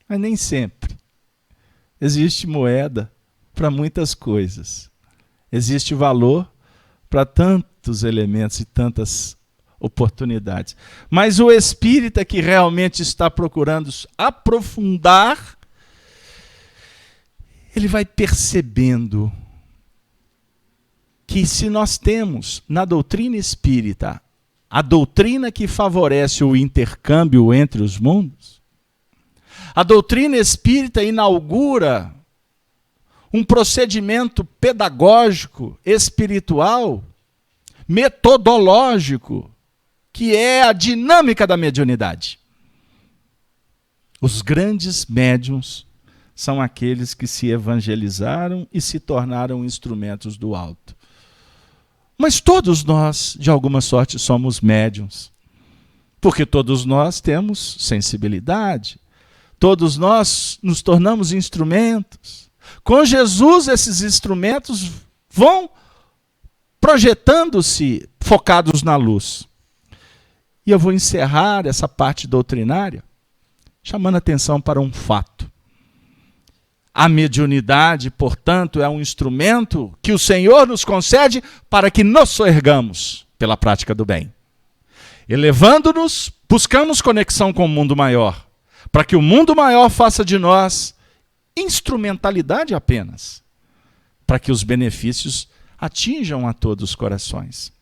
mas nem sempre. Existe moeda para muitas coisas. Existe valor para tantos elementos e tantas oportunidades. Mas o espírita que realmente está procurando aprofundar, ele vai percebendo que se nós temos na doutrina espírita a doutrina que favorece o intercâmbio entre os mundos, a doutrina espírita inaugura um procedimento pedagógico, espiritual, metodológico, que é a dinâmica da mediunidade. Os grandes médiuns são aqueles que se evangelizaram e se tornaram instrumentos do alto. Mas todos nós, de alguma sorte, somos médiuns. Porque todos nós temos sensibilidade. Todos nós nos tornamos instrumentos. Com Jesus, esses instrumentos vão projetando-se focados na luz. E eu vou encerrar essa parte doutrinária chamando atenção para um fato. A mediunidade, portanto, é um instrumento que o Senhor nos concede para que nos soergamos pela prática do bem. Elevando-nos, buscamos conexão com o mundo maior, para que o mundo maior faça de nós instrumentalidade apenas, para que os benefícios atinjam a todos os corações.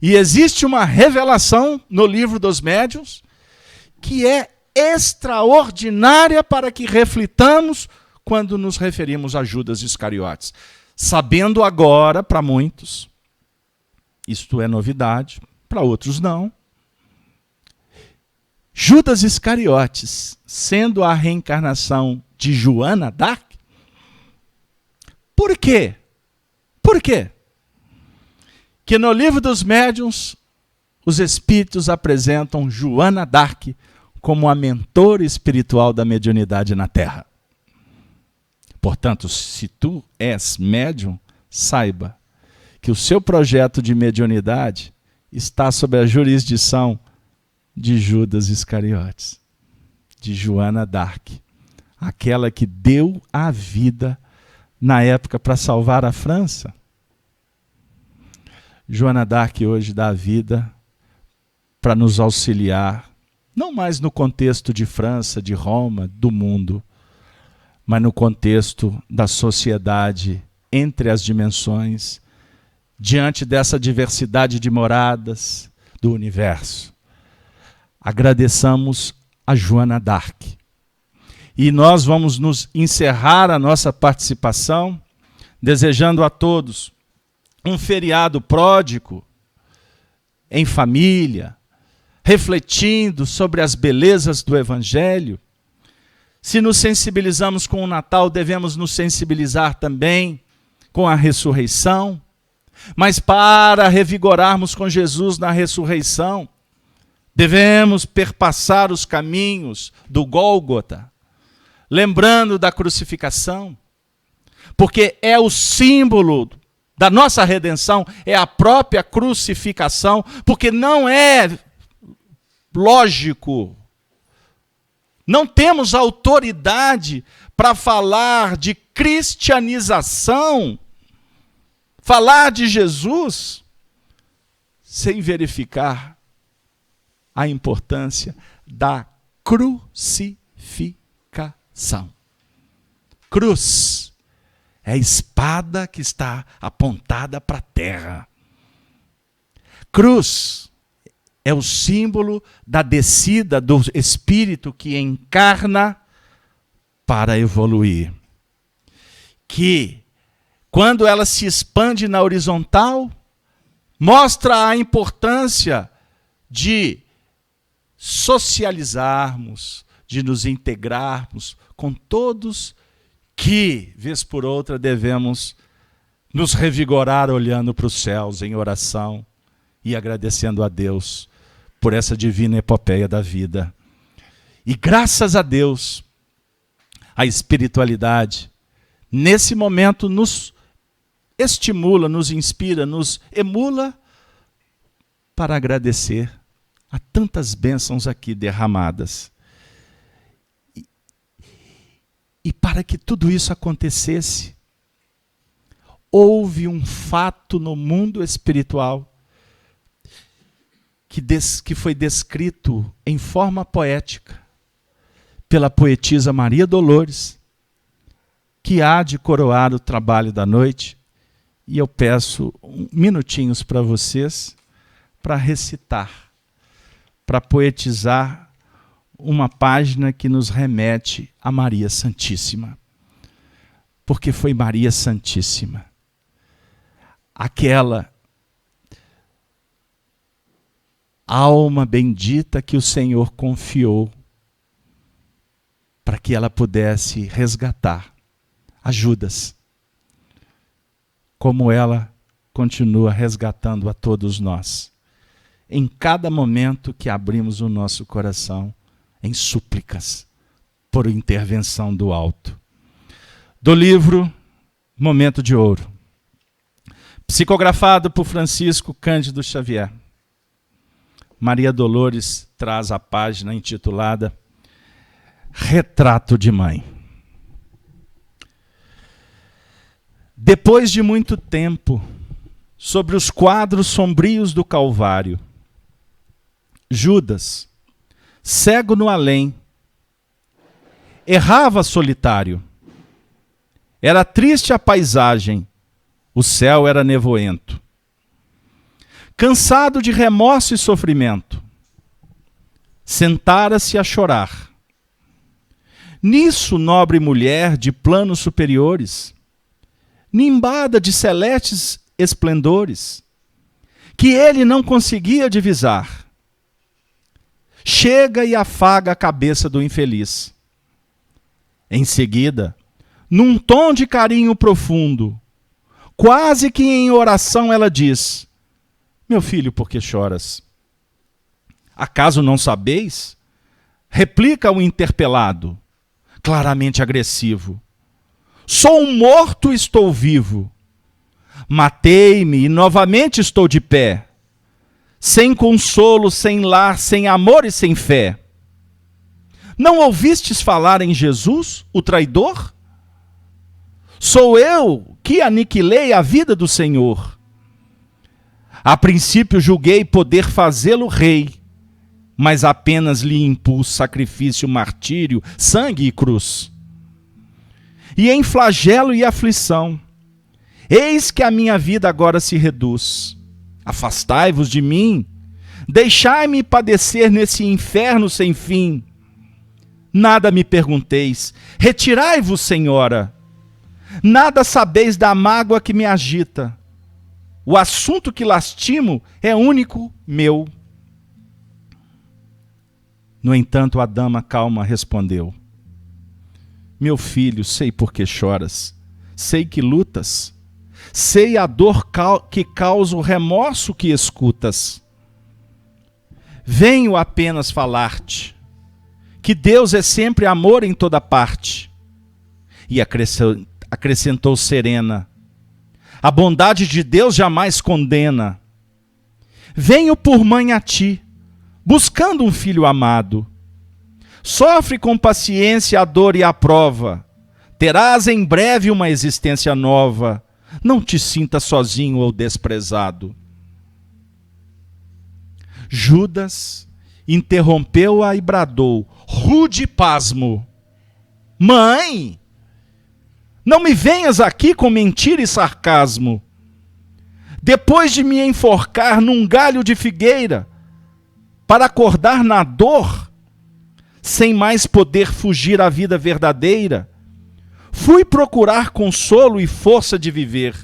E existe uma revelação no livro dos médiuns que é extraordinária para que reflitamos quando nos referimos a Judas Iscariotes. Sabendo agora, para muitos, isto é novidade, para outros não. Judas Iscariotes, sendo a reencarnação de Joana d'Arc, por quê? Por quê? Que no livro dos médiuns, os espíritos apresentam Joana d'Arc como a mentora espiritual da mediunidade na Terra. Portanto, se tu és médium, saiba que o seu projeto de mediunidade está sob a jurisdição de Judas Iscariotes, de Joana d'Arc, aquela que deu a vida na época para salvar a França. Joana d'Arc hoje dá a vida para nos auxiliar, não mais no contexto de França, de Roma, do mundo, mas no contexto da sociedade entre as dimensões, diante dessa diversidade de moradas do universo. Agradeçamos a Joana d'Arc. E nós vamos nos encerrar a nossa participação, desejando a todos um feriado pródigo, em família, refletindo sobre as belezas do Evangelho. Se nos sensibilizamos com o Natal, devemos nos sensibilizar também com a ressurreição. Mas para revigorarmos com Jesus na ressurreição, devemos perpassar os caminhos do Gólgota, lembrando da crucificação, porque é o símbolo da nossa redenção, é a própria crucificação, porque não é lógico, não temos autoridade para falar de cristianização, falar de Jesus, sem verificar a importância da crucificação. Cruz é a espada que está apontada para a terra. Cruz é o símbolo da descida do Espírito que encarna para evoluir. Que, quando ela se expande na horizontal, mostra a importância de socializarmos, de nos integrarmos com todos que, vez por outra, devemos nos revigorar olhando para os céus em oração e agradecendo a Deus por essa divina epopeia da vida. E graças a Deus, a espiritualidade, nesse momento, nos estimula, nos inspira, nos emula para agradecer a tantas bênçãos aqui derramadas. E para que tudo isso acontecesse, houve um fato no mundo espiritual que foi descrito em forma poética pela poetisa Maria Dolores, que há de coroar o trabalho da noite, e eu peço minutinhos para vocês para recitar, para poetizar uma página que nos remete a Maria Santíssima. Porque foi Maria Santíssima, aquela alma bendita que o Senhor confiou para que ela pudesse resgatar a Judas, como ela continua resgatando a todos nós, em cada momento que abrimos o nosso coração em súplicas, por intervenção do alto. Do livro Momento de Ouro, psicografado por Francisco Cândido Xavier. Maria Dolores traz a página intitulada Retrato de Mãe. Depois de muito tempo, sobre os quadros sombrios do Calvário, Judas, cego no além, errava solitário. Era triste a paisagem, o céu era nevoento. Cansado de remorso e sofrimento, sentara-se a chorar. Nisso, nobre mulher de planos superiores, nimbada de celestes esplendores, que ele não conseguia divisar, chega e afaga a cabeça do infeliz. Em seguida, num tom de carinho profundo, quase que em oração ela diz: meu filho, por que choras? Acaso não sabeis? Replica o interpelado, claramente agressivo. Sou um morto e estou vivo. Matei-me e novamente estou de pé. Sem consolo, sem lar, sem amor e sem fé. Não ouvistes falar em Jesus, o traidor? Sou eu que aniquilei a vida do Senhor. A princípio julguei poder fazê-lo rei, mas apenas lhe impus sacrifício, martírio, sangue e cruz. E em flagelo e aflição, eis que a minha vida agora se reduz. Afastai-vos de mim, deixai-me padecer nesse inferno sem fim. Nada me pergunteis, retirai-vos, Senhora. Nada sabeis da mágoa que me agita. O assunto que lastimo é único meu. No entanto, a dama calma respondeu: meu filho, sei por que choras, sei que lutas, sei a dor que causa o remorso que escutas. Venho apenas falar-te que Deus é sempre amor em toda parte. E acrescentou serena: a bondade de Deus jamais condena. Venho por mãe a ti, buscando um filho amado. Sofre com paciência a dor e a prova. Terás em breve uma existência nova. Não te sintas sozinho ou desprezado. Judas interrompeu-a e bradou, rude pasmo: mãe, não me venhas aqui com mentira e sarcasmo. Depois de me enforcar num galho de figueira, para acordar na dor, sem mais poder fugir à vida verdadeira, fui procurar consolo e força de viver,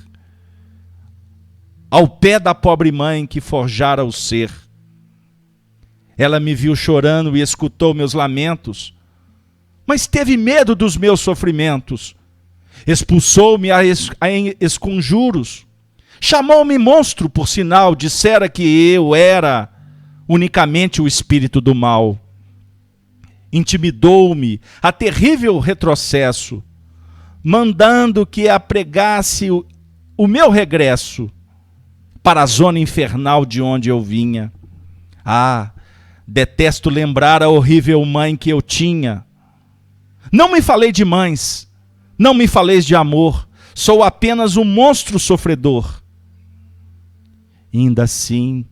ao pé da pobre mãe que forjara o ser. Ela me viu chorando e escutou meus lamentos, mas teve medo dos meus sofrimentos. Expulsou-me a esconjuros, chamou-me monstro, por sinal, dissera que eu era unicamente o espírito do mal. Intimidou-me a terrível retrocesso, mandando que apregasse o meu regresso para a zona infernal de onde eu vinha. Ah, detesto lembrar a horrível mãe que eu tinha. Não me falei de mães, não me faleis de amor, sou apenas um monstro sofredor. Ainda assim,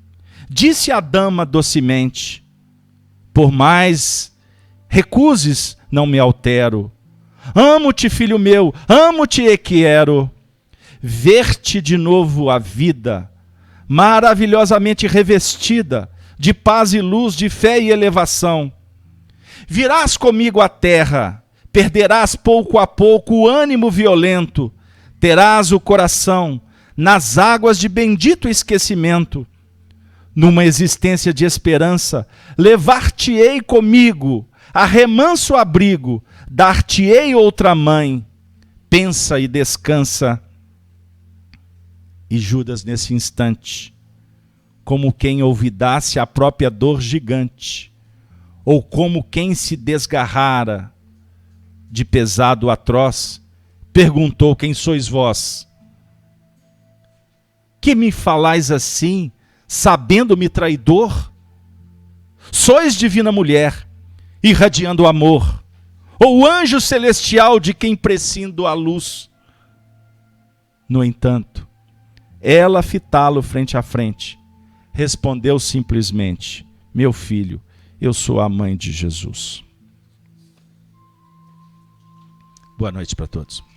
disse a dama docemente: por mais recuses, não me altero. Amo-te, filho meu, amo-te e quero ver-te de novo a vida, maravilhosamente revestida de paz e luz, de fé e elevação. Virás comigo à terra, perderás pouco a pouco o ânimo violento, terás o coração nas águas de bendito esquecimento. Numa existência de esperança, levar-te-ei comigo a remanso abrigo dar-te-ei outra mãe. Pensa e descansa. E Judas, nesse instante, como quem olvidasse a própria dor gigante, ou como quem se desgarrara de pesado atroz, perguntou: quem sois vós? Que me falais assim, sabendo-me traidor? Sois divina mulher, irradiando amor, ou anjo celestial de quem prescindo a luz? No entanto, ela, fitá-lo frente a frente, respondeu simplesmente: meu filho, eu sou a mãe de Jesus. Boa noite para todos.